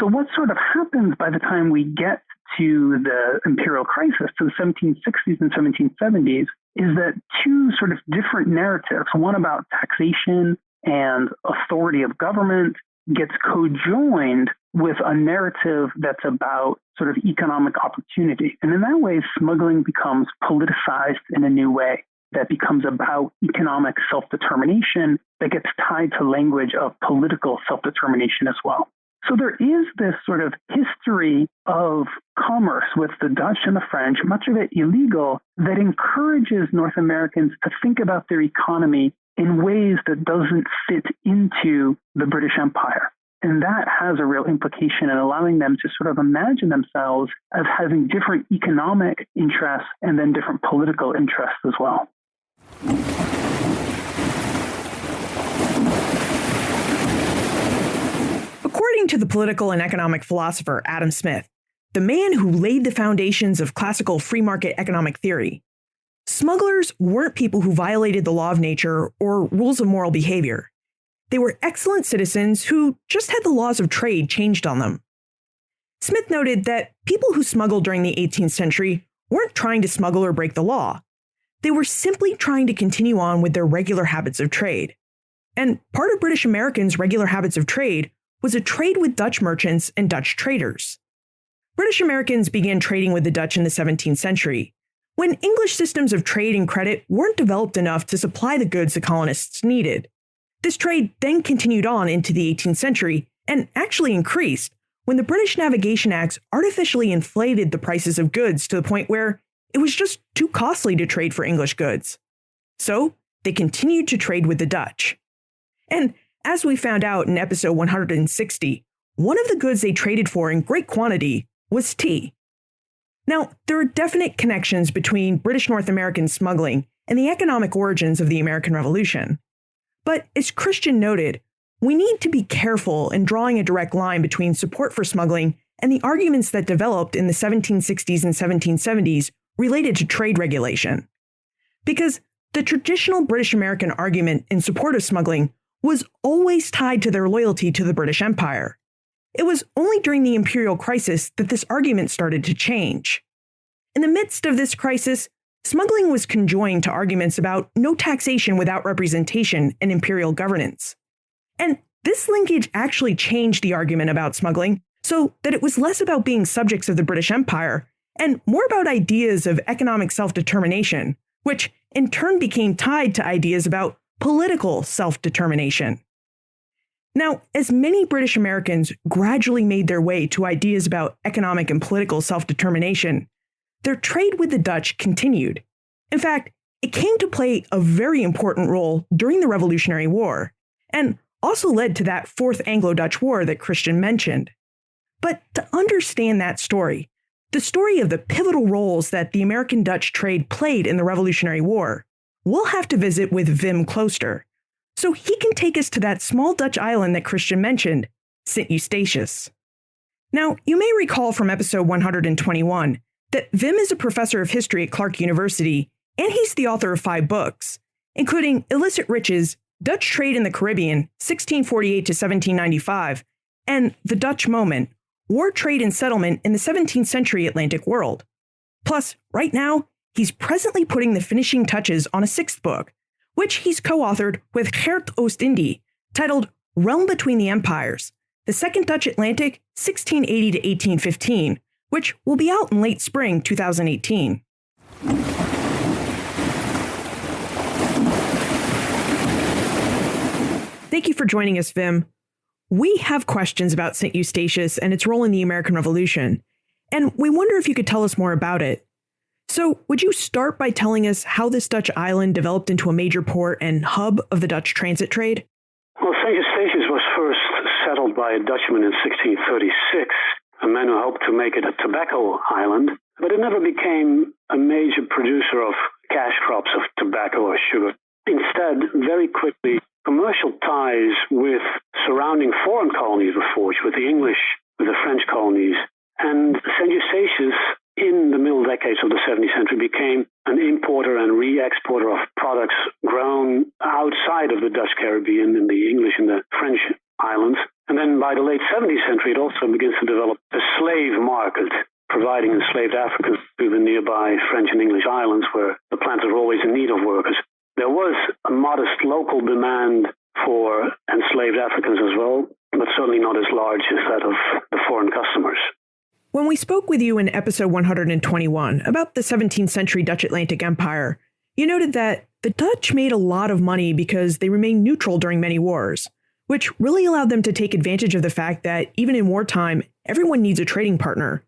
So what sort of happens by the time we get to the imperial crisis, to the 1760s and 1770s, is that two sort of different narratives, one about taxation and authority of government, gets co-joined with a narrative that's about sort of economic opportunity. And in that way, smuggling becomes politicized in a new way that becomes about economic self-determination that gets tied to language of political self-determination as well. So there is this sort of history of commerce with the Dutch and the French, much of it illegal, that encourages North Americans to think about their economy in ways that doesn't fit into the British Empire. And that has a real implication in allowing them to sort of imagine themselves as having different economic interests and then different political interests as well. According to the political and economic philosopher Adam Smith, the man who laid the foundations of classical free market economic theory, smugglers weren't people who violated the law of nature or rules of moral behavior. They were excellent citizens who just had the laws of trade changed on them. Smith noted that people who smuggled during the 18th century weren't trying to smuggle or break the law. They were simply trying to continue on with their regular habits of trade. And part of British Americans' regular habits of trade was a trade with Dutch merchants and Dutch traders. British Americans began trading with the Dutch in the 17th century, when English systems of trade and credit weren't developed enough to supply the goods the colonists needed. This trade then continued on into the 18th century and actually increased when the British Navigation Acts artificially inflated the prices of goods to the point where it was just too costly to trade for English goods. So they continued to trade with the Dutch. And as we found out in episode 160, one of the goods they traded for in great quantity was tea. Now, there are definite connections between British North American smuggling and the economic origins of the American Revolution. But as Christian noted, we need to be careful in drawing a direct line between support for smuggling and the arguments that developed in the 1760s and 1770s related to trade regulation. Because the traditional British American argument in support of smuggling was always tied to their loyalty to the British Empire. It was only during the imperial crisis that this argument started to change. In the midst of this crisis, smuggling was conjoined to arguments about no taxation without representation and imperial governance. And this linkage actually changed the argument about smuggling so that it was less about being subjects of the British Empire and more about ideas of economic self-determination, which in turn became tied to ideas about political self-determination. Now, as many British Americans gradually made their way to ideas about economic and political self-determination, their trade with the Dutch continued. In fact, it came to play a very important role during the Revolutionary War, and also led to that Fourth Anglo-Dutch War that Christian mentioned. But to understand that story, the story of the pivotal roles that the American-Dutch trade played in the Revolutionary War, we'll have to visit with Wim Klooster, so he can take us to that small Dutch island that Christian mentioned, Sint Eustatius. Now, you may recall from episode 121 that Wim is a professor of history at Clark University, and he's the author of 5 books, including Illicit Riches, Dutch Trade in the Caribbean, 1648 to 1795, and The Dutch Moment, War, Trade, and Settlement in the 17th Century Atlantic World. Plus, right now, he's presently putting the finishing touches on a 6th book, which he's co-authored with Geert Oostindie, titled Realm Between the Empires, the Second Dutch Atlantic, 1680 to 1815, which will be out in late spring 2018. Thank you for joining us, Wim. We have questions about Sint Eustatius and its role in the American Revolution, and we wonder if you could tell us more about it. So, would you start by telling us how this Dutch island developed into a major port and hub of the Dutch transit trade? Well, Sint Eustatius was first settled by a Dutchman in 1636, a man who hoped to make it a tobacco island, but it never became a major producer of cash crops of tobacco or sugar. Instead, very quickly, commercial ties with surrounding foreign colonies were forged, with the English, with the French colonies, and Sint Eustatius, in the middle decades of the 17th century, became an importer and re-exporter of products grown outside of the Dutch Caribbean in the English and the French islands. And then by the late 17th century, it also begins to develop a slave market, providing enslaved Africans to the nearby French and English islands where the planters were always in need of workers. There was a modest local demand for enslaved Africans as well, but certainly not as large as that of the foreign customers. When we spoke with you in episode 121 about the 17th century Dutch Atlantic Empire, you noted that the Dutch made a lot of money because they remained neutral during many wars, which really allowed them to take advantage of the fact that even in wartime, everyone needs a trading partner.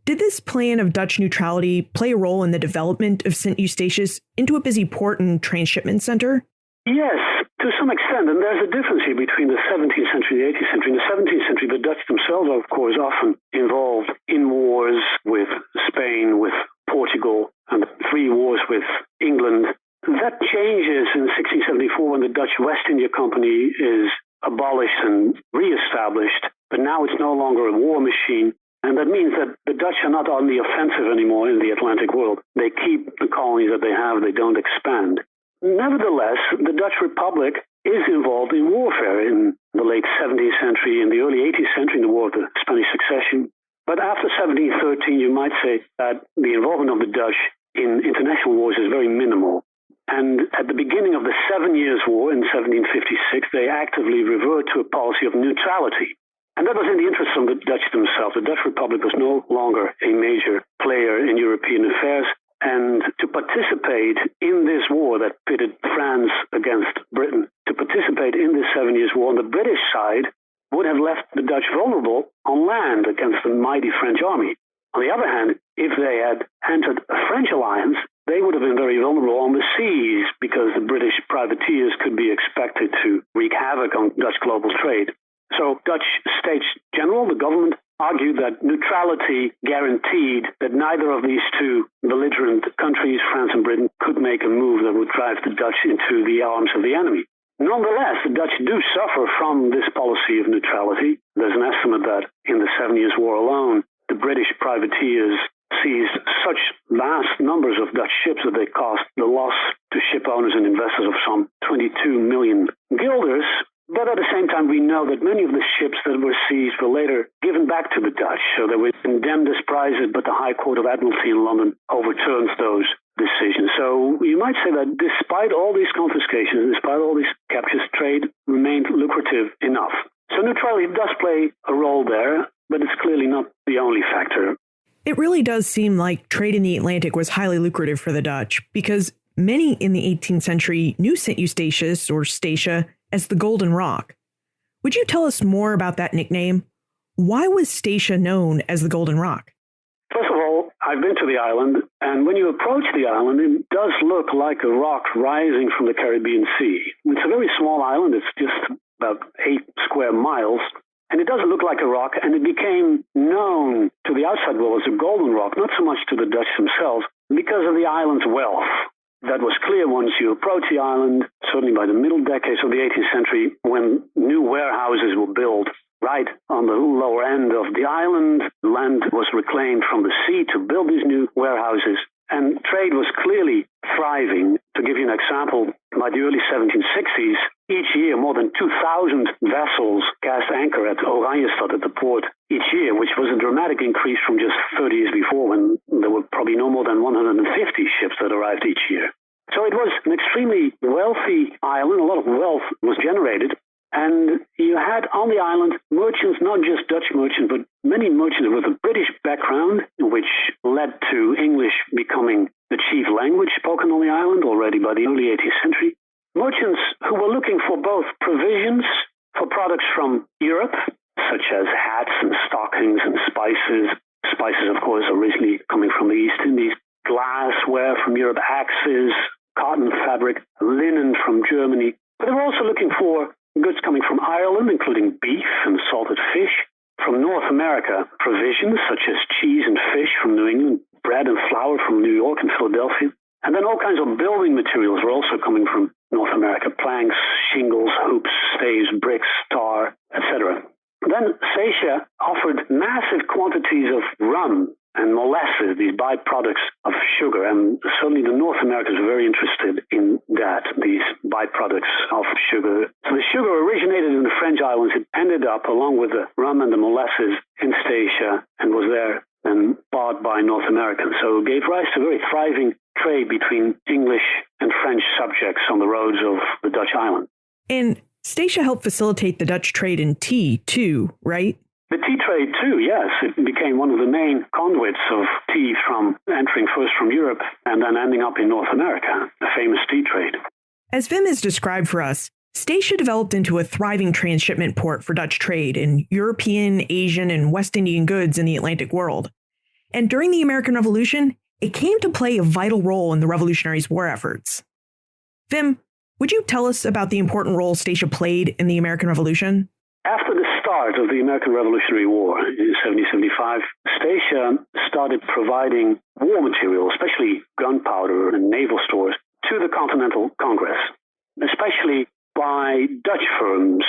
Did this plan of Dutch neutrality play a role in the development of Sint Eustatius into a busy port and transshipment center? Yes, to some extent, and there's a difference here between the 17th century and the 18th century. In the 17th century, the Dutch themselves are, of course, often involved in wars with Spain, with Portugal, and 3 wars with England. That changes in 1674 when the Dutch West India Company is abolished and re-established, but now it's no longer a war machine. And that means that the Dutch are not on the offensive anymore in the Atlantic world. They keep the colonies that they have, they don't expand. Nevertheless, the Dutch Republic is involved in warfare in the late 17th century, in the early 18th century, in the War of the Spanish Succession. But after 1713, you might say that the involvement of the Dutch in international wars is very minimal. And at the beginning of the 7 Years' War in 1756, they actively revert to a policy of neutrality. And that was in the interest of the Dutch themselves. The Dutch Republic was no longer a major player in European affairs. And to participate in this war that pitted France against Britain, to participate in this 7 Years' War on the British side would have left the Dutch vulnerable on land against the mighty French army. On the other hand, if they had entered a French alliance, they would have been very vulnerable on the seas because the British privateers could be expected to wreak havoc on Dutch global trade. So Dutch States General, the government, argued that neutrality guaranteed that neither of these two belligerent countries, France and Britain, could make a move that would drive the Dutch into the arms of the enemy. Nonetheless, the Dutch do suffer from this policy of neutrality. There's an estimate that in the 7 Years' War alone, the British privateers seized such vast numbers of Dutch ships that they cost the loss to ship owners and investors of some 22 million guilders. But at the same time, we know that many of the ships that were seized were later given back to the Dutch. So they were condemned as prizes, but the High Court of Admiralty in London overturns those decisions. So you might say that despite all these confiscations, despite all these captures, trade remained lucrative enough. So neutrality does play a role there, but it's clearly not the only factor. It really does seem like trade in the Atlantic was highly lucrative for the Dutch, because many in the 18th century knew Sint Eustatius, or Statia, as the Golden Rock. Would you tell us more about that nickname? Why was Statia known as the Golden Rock? First of all, I've been to the island, and when you approach the island, it does look like a rock rising from the Caribbean Sea. It's a very small island. It's just about 8 square miles, and it does look like a rock, and it became known to the outside world as a Golden Rock, not so much to the Dutch themselves, because of the island's wealth. That was clear once you approach the island, certainly by the middle decades of the 18th century, when new warehouses were built right on the lower end of the island. Land was reclaimed from the sea to build these new warehouses, and trade was clearly thriving. To give you an example, by the early 1760s, each year more than 2,000 vessels cast anchor at Oranjestad, at the port, each year, which was a dramatic increase from just 30 years before, when there were probably no more than 150 ships that arrived each year. So it was an extremely wealthy island. A lot of wealth was generated. And you had on the island merchants, not just Dutch merchants, but many merchants with a British background, which led to English becoming the chief language spoken on the island already by the early 18th century. Merchants who were looking for both provisions for products from Europe, such as hats and stockings and spices. Spices, of course, originally coming from the East Indies. Glassware from Europe, axes, cotton fabric, linen from Germany. But they were also looking for goods coming from Ireland, including beef and salted fish. From North America, provisions such as cheese and fish from New England, bread and flour from New York and Philadelphia. And then all kinds of building materials were also coming from North America: planks, shingles, hoops, staves, bricks, tar, etc. Then Statia offered massive quantities of rum and molasses, these byproducts of sugar, and certainly the North Americans were very interested in that, these byproducts of sugar. So the sugar originated in the French islands. It ended up, along with the rum and the molasses, in Statia, and was there then bought by North Americans. So it gave rise to a very thriving trade between English and French subjects on the roads of the Dutch island. And Statia helped facilitate the Dutch trade in tea, too, right? The tea trade, too, yes. It became one of the main conduits of tea, from entering first from Europe and then ending up in North America, the famous tea trade. As Wim has described for us, Statia developed into a thriving transshipment port for Dutch trade in European, Asian, and West Indian goods in the Atlantic world. And during the American Revolution, it came to play a vital role in the Revolutionaries' war efforts. Wim, would you tell us about the important role Statia played in the American Revolution? After the start of the American Revolutionary War in 1775, Statia started providing war material, especially gunpowder and naval stores, to the Continental Congress, especially by Dutch firms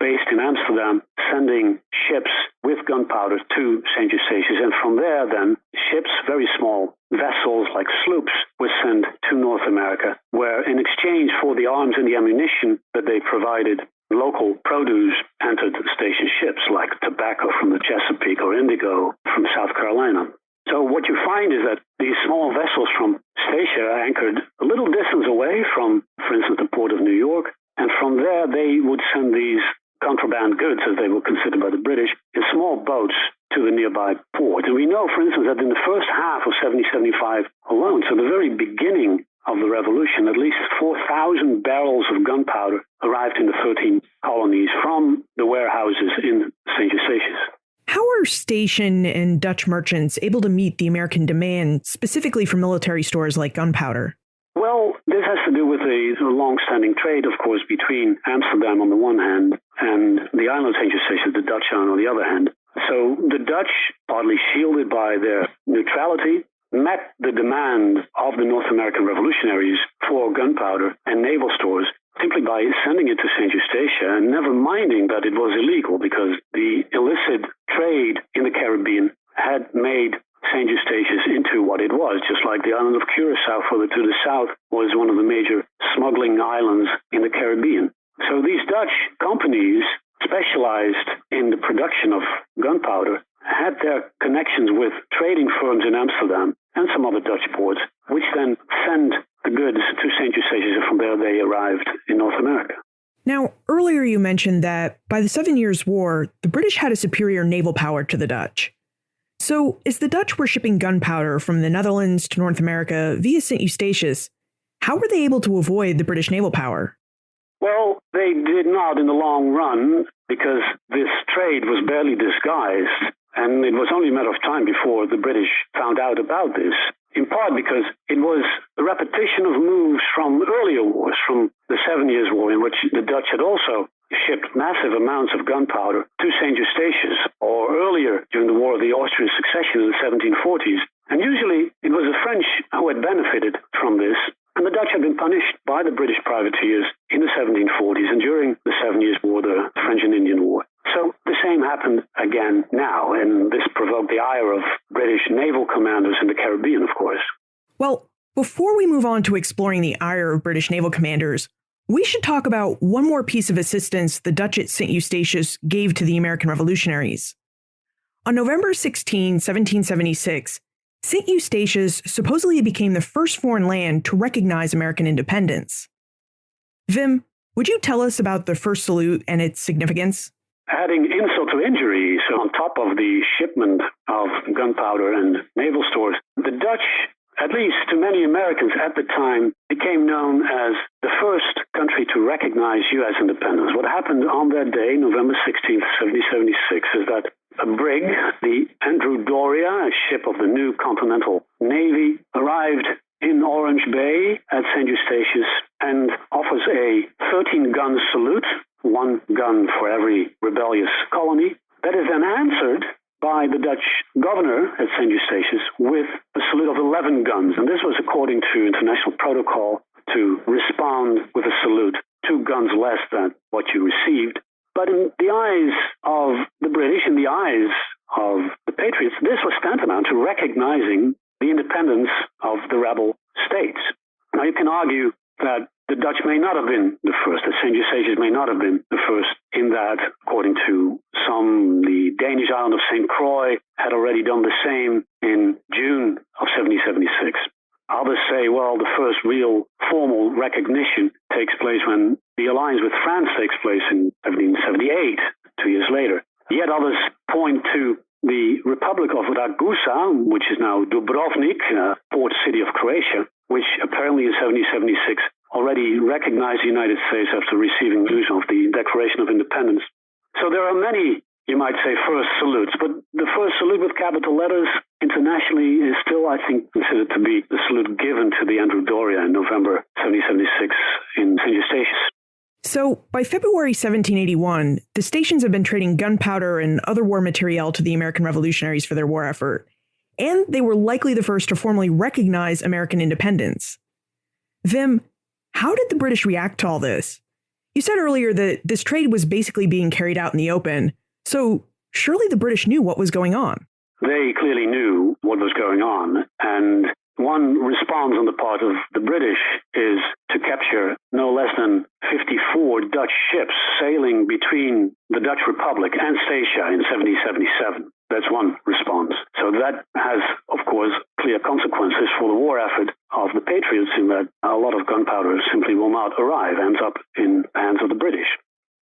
based in Amsterdam, sending ships with gunpowder to St. Eustatius. And from there, then, ships, very small vessels like sloops, were sent to North America, where in exchange for the arms and the ammunition that they provided, local produce entered station ships like tobacco from the Chesapeake or indigo from South Carolina. So what you find is that these small vessels from Statia anchored a little distance away from, for instance, the port of New York, and from there they would send these contraband goods, as they were considered by the British, in small boats to the nearby port. And we know, for instance, that in the first half of 1775 alone, so the very beginning of the revolution, at least 4,000 barrels of gunpowder arrived in the 13 colonies from the warehouses in St. Eustatius. How are station and Dutch merchants able to meet the American demand, specifically for military stores like gunpowder? Well, this has to do with the long-standing trade, of course, between Amsterdam on the one hand and the island of St. Eustatius, the Dutch island, on the other hand. So the Dutch, partly shielded by their neutrality, met the demand of the North American revolutionaries for gunpowder and naval stores simply by sending it to St. Eustatia and never minding that it was illegal, because the illicit trade in the Caribbean had made St. Eustatius into what it was, just like the island of Curacao further to the south was one of the major smuggling islands in the Caribbean. So these Dutch companies specialized in the production of gunpowder had their connections with trading firms in Amsterdam and some other Dutch ports, which then sent the goods to St. Eustatius, and from there they arrived in North America. Now, earlier you mentioned that by the 7 Years' War, the British had a superior naval power to the Dutch. So, as the Dutch were shipping gunpowder from the Netherlands to North America via St. Eustatius, how were they able to avoid the British naval power? Well, they did not in the long run, because this trade was barely disguised, and it was only a matter of time before the British found out about this, in part because it was a repetition of moves from earlier wars, from the 7 Years' War, in which the Dutch had also shipped massive amounts of gunpowder to St. Eustatius, or earlier during the War of the Austrian Succession in the 1740s. And usually it was the French who had benefited from this, and the Dutch had been punished by the British privateers in the 1740s and during the 7 Years' War, the French and Indian War. So the same happened again now, and this provoked the ire of British naval commanders in the Caribbean, of course. Well, before we move on to exploring the ire of British naval commanders, we should talk about one more piece of assistance the Dutch at St. Eustatius gave to the American revolutionaries. On November 16, 1776, St. Eustatius supposedly became the first foreign land to recognize American independence. Vim, would you tell us about the first salute and its significance? Adding insult to injury, so on top of the shipment of gunpowder and naval stores, the Dutch, at least to many Americans at the time, became known as the first country to recognize U.S. independence. What happened on that day, November 16th, 1776, is that a brig, the Andrew Doria, a ship of the new Continental Navy, arrived in Orange Bay at St. Eustatius and offers a 13-gun salute, 1 gun for every rebellious colony. That is then answered by the Dutch governor at St. Eustatius with a salute of 11 guns. And this was according to international protocol to respond with a salute, 2 guns less than what you received. But in the eyes of the British, in the eyes of the Patriots, this was tantamount to recognizing the independence of the rebel states. Now, you can argue that the Dutch may not have been the first, that St. Eustatius may not have been the first, in that, according to some, the Danish island of St. Croix had already done the same in June of 1776. Others say, well, the first real formal recognition takes place when the alliance with France takes place in 1778, 2 years later. Yet others point to the Republic of Ragusa, which is now Dubrovnik, port city of Croatia, which apparently in 1776 already recognized the United States after receiving news of the Declaration of Independence. So there are many, you might say, first salutes, but the first salute with capital letters internationally is still, I think, considered to be the salute given to the Andrew Doria in November 1776 in St. Eustatius. So, by February 1781, the stations had been trading gunpowder and other war material to the American revolutionaries for their war effort, and they were likely the first to formally recognize American independence. Vim, how did the British react to all this? You said earlier that this trade was basically being carried out in the open, so surely the British knew what was going on. They clearly knew what was going on, and one response on the part of the British is to capture no less than 54 Dutch ships sailing between the Dutch Republic and Statia in 1777. That's one response. So that has, of course, clear consequences for the war effort of the Patriots, in that a lot of gunpowder simply will not arrive, ends up in the hands of the British.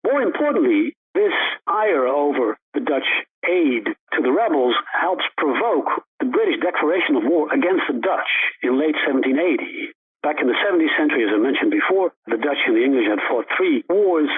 More importantly, this ire over the Dutch aid to the rebels helps provoke the British declaration of war against the Dutch in late 1780. Back in the 17th century, as I mentioned before, the Dutch and the English had fought 3 wars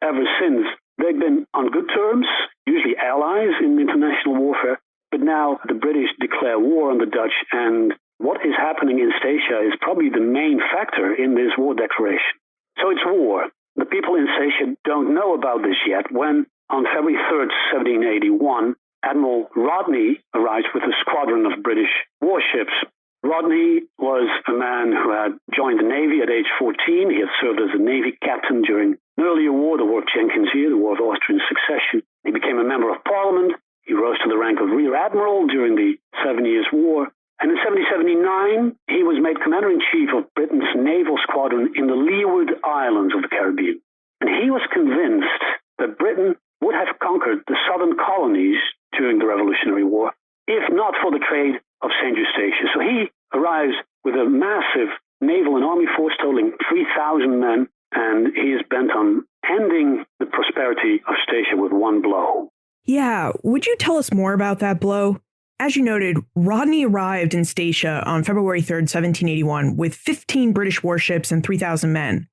ever since. They'd been on good terms, usually allies in international warfare, but now the British declare war on the Dutch, and what is happening in Statia is probably the main factor in this war declaration. So it's war. The people in Statia don't know about this yet when, on February 3rd, 1781, Admiral Rodney arrives with a squadron of British warships Rodney was a man who had joined the Navy at age 14. He had served as a Navy captain during an earlier war, the War of Jenkins' Year, the War of Austrian Succession. He became a member of Parliament. He rose to the rank of Rear Admiral during the 7 Years' War. And in 1779, he was made Commander-in-Chief of Britain's naval squadron in the Leeward Islands of the Caribbean. And he was convinced that Britain would have conquered the southern colonies during the Revolutionary War, if not for the trade of St. Eustatius. So he arrives with a massive naval and army force totaling 3,000 men, and he is bent on ending the prosperity of Statia with one blow. Yeah, would you tell us more about that blow? As you noted, Rodney arrived in Statia on February 3rd, 1781, with 15 British warships and 3,000 men.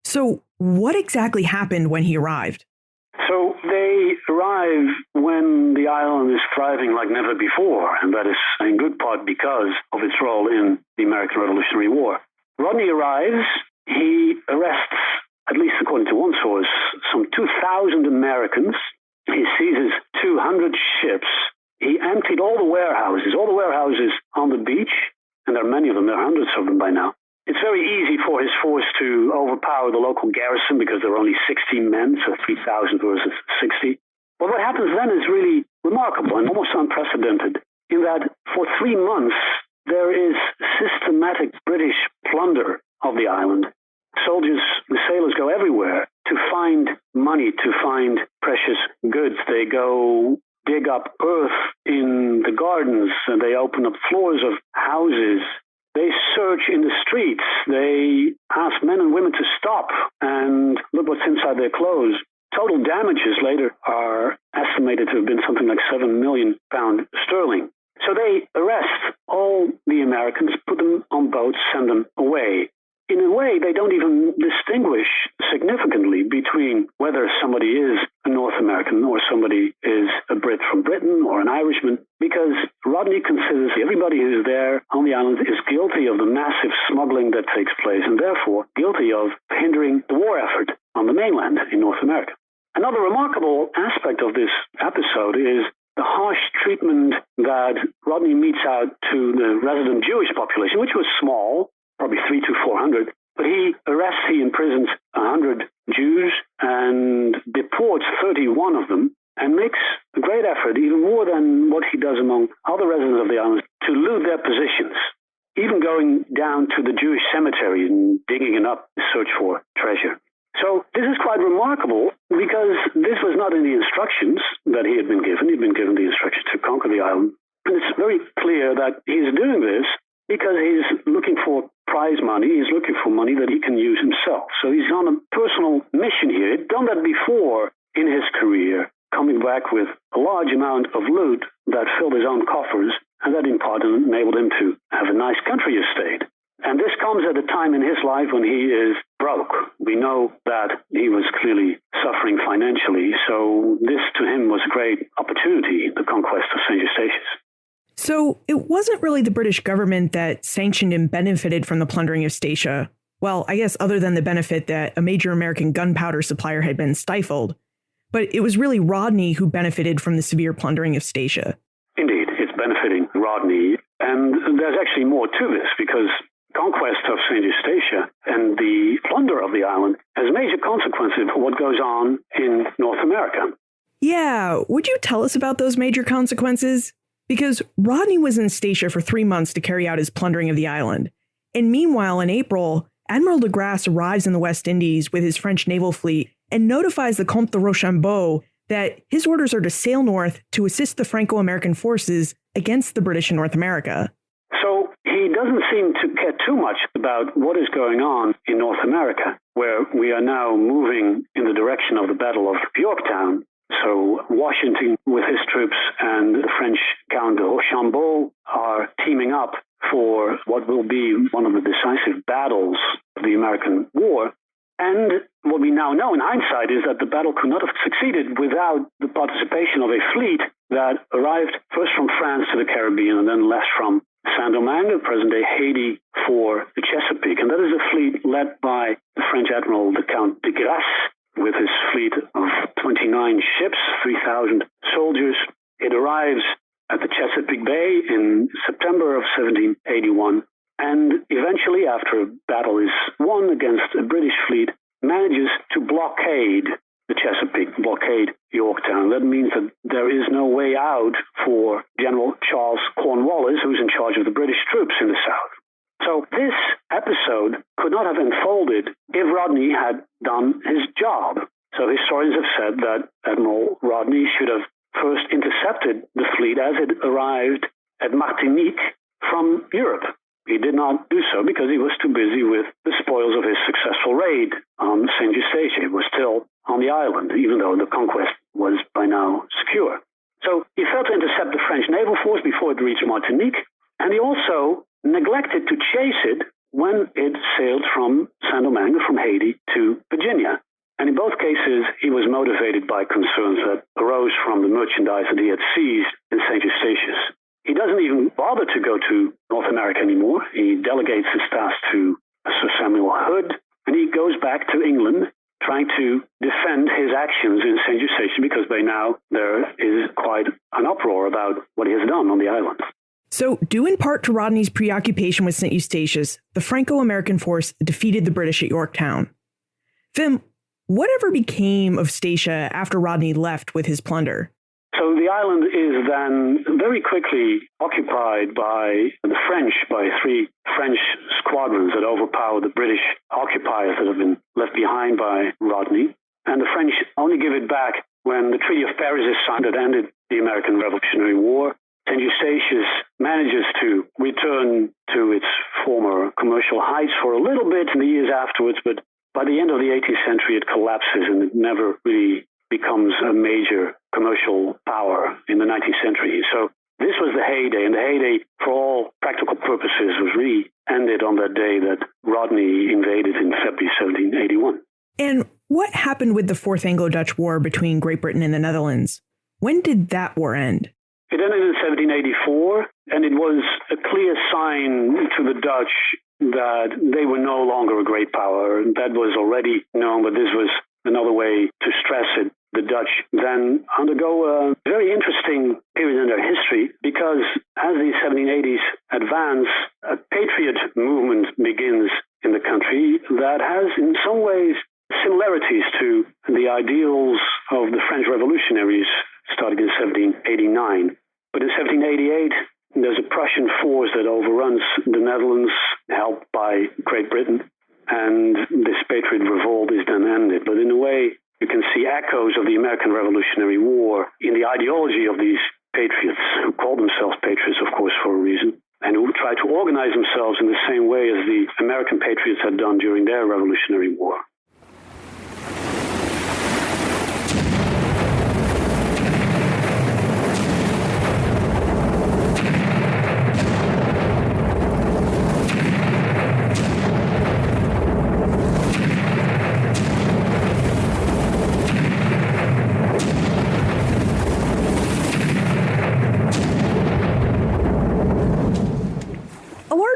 So what exactly happened when he arrived? So they arrive when the island is thriving like never before, and that is in good part because of its role in the American Revolutionary War. Rodney arrives, he arrests, at least according to one source, some 2,000 Americans. He seizes 200 ships. He emptied all the warehouses on the beach, and there are many of them, there are hundreds of them by now. It's very easy for his force to overpower the local garrison because there are only 16 men, so 3,000 versus 60. But what happens then is really remarkable and almost unprecedented, in that for 3 months there is systematic British plunder of the island. Soldiers, the sailors go everywhere to find money, to find precious goods. They go dig up earth in the gardens, and they open up floors of houses. They search in the streets. They ask men and women to stop and look what's inside their clothes. Total damages later are estimated to have been something like £7 million. So they arrest all the Americans, put them on boats, send them away. In a way, they don't even distinguish significantly between whether somebody is a North American or somebody is a Brit from Britain or an Irishman, because Rodney considers everybody who's there on the island is guilty of the massive smuggling that takes place and therefore guilty of hindering the war effort on the mainland in North America. Another remarkable aspect of this episode is the harsh treatment that Rodney metes out to the resident Jewish population, which was small, probably 300 to 400, but he imprisons 100 Jews and deports 31 of them and makes a great effort, even more than what he does among other residents of the island, to loot their positions, even going down to the Jewish cemetery and digging it up to search for treasure. So this is quite remarkable because this was not in the instructions that he had been given. He'd been given the instructions to conquer the island. And it's very clear that he's doing this because he's looking for prize money. He's looking for money that he can use himself. So he's on a personal mission here. He'd done that before in his career, coming back with a large amount of loot that filled his own coffers, and that in part enabled him to have a nice country estate. And this comes at a time in his life when he is broke. We know that he was clearly suffering financially, so this to him was a great opportunity, the conquest of St. Eustatius. So it wasn't really the British government that sanctioned and benefited from the plundering of Statia. Well, I guess other than the benefit that a major American gunpowder supplier had been stifled. But it was really Rodney who benefited from the severe plundering of Statia. Indeed, it's benefiting Rodney. And there's actually more to this because conquest of St. Eustatia and the plunder of the island has major consequences for what goes on in North America. Yeah, would you tell us about those major consequences? Because Rodney was in Statia for 3 months to carry out his plundering of the island. And meanwhile, in April, Admiral de Grasse arrives in the West Indies with his French naval fleet and notifies the Comte de Rochambeau that his orders are to sail north to assist the Franco-American forces against the British in North America. So he doesn't seem to care too much about what is going on in North America, where we are now moving in the direction of the Battle of Yorktown. So Washington with his troops and the French Count de Rochambeau are teaming up for what will be one of the decisive battles of the American War. And what we now know in hindsight is that the battle could not have succeeded without the participation of a fleet that arrived first from France to the Caribbean and then left from Saint-Domingue, present-day Haiti, for the Chesapeake. And that is a fleet led by the French Admiral, the Count de Grasse, with his fleet of 29 ships, 3,000 soldiers. It arrives at the Chesapeake Chesapeake Bay in September of 1781, and eventually, after a battle is won against a British fleet, manages to blockade the Chesapeake, blockade Yorktown. That means that there is no way out for General Charles Cornwallis, who's in charge of the British troops in the south. So this episode could not have unfolded if Rodney had done his job. So historians have said that Admiral Rodney should have first intercepted the fleet as it arrived at Martinique from Europe. He did not do so because he was too busy with the spoils of his successful raid on Sint Eustatius. It was still on the island, even though the conquest was by now secure. So he failed to intercept the French naval force before it reached Martinique, and he also neglected to chase it when it sailed from Saint-Domingue, from Haiti, to Virginia. And in both cases, he was motivated by concerns that arose from the merchandise that he had seized in Sint Eustatius. He doesn't even bother to go to North America anymore. He delegates his task to Sir Samuel Hood, and he goes back to England trying to defend his actions in Sint Eustatius because by now there is quite an uproar about what he has done on the island. So, due in part to Rodney's preoccupation with Sint Eustatius, the Franco-American force defeated the British at Yorktown. Vim, whatever became of Statia after Rodney left with his plunder? So the island is then very quickly occupied by the French, by 3 French squadrons that overpower the British occupiers that have been left behind by Rodney. And the French only give it back when the Treaty of Paris is signed that ended the American Revolutionary War. St. Eustatius manages to return to its former commercial heights for a little bit in the years afterwards, but by the end of the 18th century it collapses and it never really becomes a major commercial power in the 19th century. So this was the heyday, and the heyday, for all practical purposes, was really ended on that day that Rodney invaded in February 1781. And what happened with the Fourth Anglo-Dutch War between Great Britain and the Netherlands? When did that war end? It ended in 1784, and it was a clear sign to the Dutch that they were no longer a great power. That was already known, but this was another way to stress it. The Dutch then undergo a very interesting period in their history because as the 1780s advance, a patriot movement begins in the country that has in some ways similarities to the ideals of the French revolutionaries starting in 1789. But in 1788, there's a Prussian force that overruns the Netherlands, helped by Great Britain, and this patriot revolt is then ended. But in a way, you can see echoes of the American Revolutionary War in the ideology of these patriots, who call themselves patriots, of course, for a reason, and who try to organize themselves in the same way as the American patriots had done during their Revolutionary War.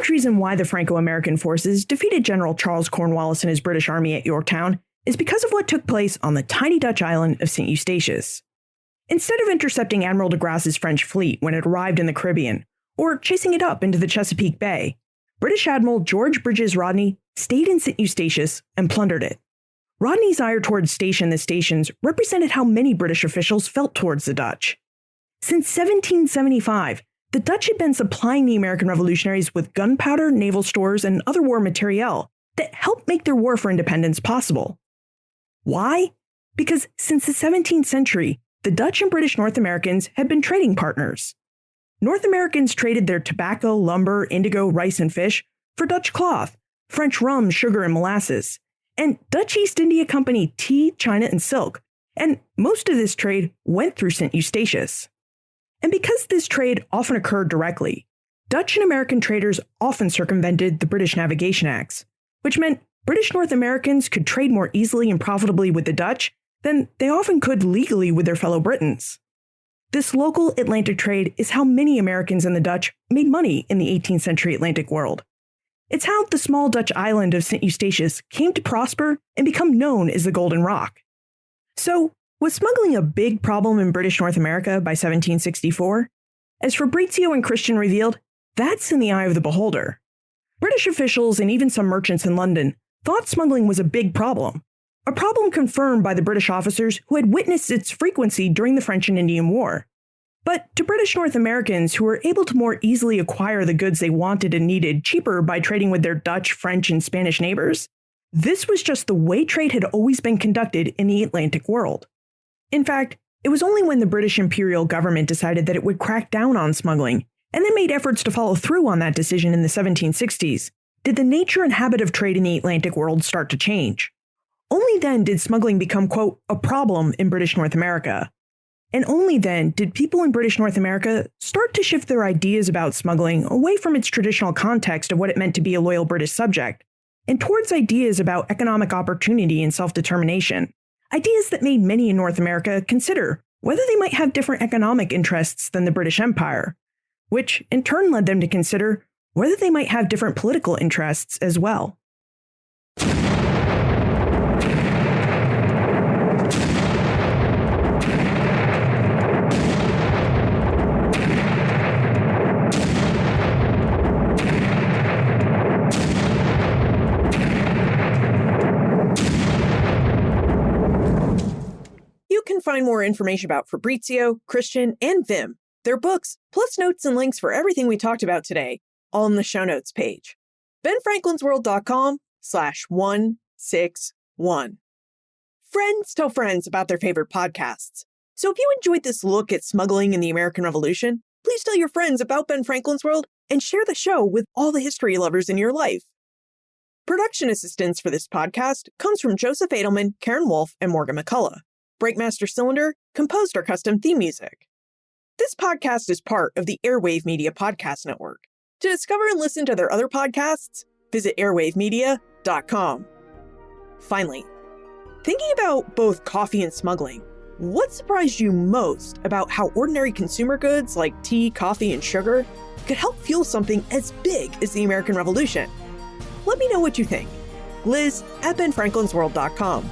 Reason why the Franco-American forces defeated General Charles Cornwallis and his British army at Yorktown is because of what took place on the tiny Dutch island of St. Eustatius. Instead of intercepting Admiral de Grasse's French fleet when it arrived in the Caribbean, or chasing it up into the Chesapeake Bay, British Admiral George Bridges Rodney stayed in St. Eustatius and plundered it. Rodney's ire towards Statia and the stations represented how many British officials felt towards the Dutch. Since 1775, the Dutch had been supplying the American revolutionaries with gunpowder, naval stores, and other war materiel that helped make their war for independence possible. Why? Because since the 17th century, the Dutch and British North Americans had been trading partners. North Americans traded their tobacco, lumber, indigo, rice, and fish for Dutch cloth, French rum, sugar, and molasses, and Dutch East India Company tea, china, and silk, and most of this trade went through St. Eustatius. And because this trade often occurred directly, Dutch and American traders often circumvented the British Navigation Acts, which meant British North Americans could trade more easily and profitably with the Dutch than they often could legally with their fellow Britons. This local Atlantic trade is how many Americans and the Dutch made money in the 18th century Atlantic world. It's how the small Dutch island of St. Eustatius came to prosper and become known as the Golden Rock. So, was smuggling a big problem in British North America by 1764? As Fabrizio and Christian revealed, that's in the eye of the beholder. British officials and even some merchants in London thought smuggling was a big problem, a problem confirmed by the British officers who had witnessed its frequency during the French and Indian War. But to British North Americans who were able to more easily acquire the goods they wanted and needed cheaper by trading with their Dutch, French, and Spanish neighbors, this was just the way trade had always been conducted in the Atlantic world. In fact, it was only when the British imperial government decided that it would crack down on smuggling, and then made efforts to follow through on that decision in the 1760s, did the nature and habit of trade in the Atlantic world start to change. Only then did smuggling become, quote, a problem in British North America. And only then did people in British North America start to shift their ideas about smuggling away from its traditional context of what it meant to be a loyal British subject, and towards ideas about economic opportunity and self-determination, ideas that made many in North America consider whether they might have different economic interests than the British Empire, which in turn led them to consider whether they might have different political interests as well. You can find more information about Fabrizio, Christian, and Vim, their books, plus notes and links for everything we talked about today, all in the show notes page. benfranklinsworld.com/161. Friends tell friends about their favorite podcasts. So if you enjoyed this look at smuggling in the American Revolution, please tell your friends about Ben Franklin's World and share the show with all the history lovers in your life. Production assistance for this podcast comes from Joseph Edelman, Karen Wolf, and Morgan McCullough. Breakmaster Cylinder composed our custom theme music. This podcast is part of the Airwave Media Podcast Network. To discover and listen to their other podcasts, visit airwavemedia.com. Finally, thinking about both coffee and smuggling, what surprised you most about how ordinary consumer goods like tea, coffee, and sugar could help fuel something as big as the American Revolution? Let me know what you think. Liz at benfranklinsworld.com.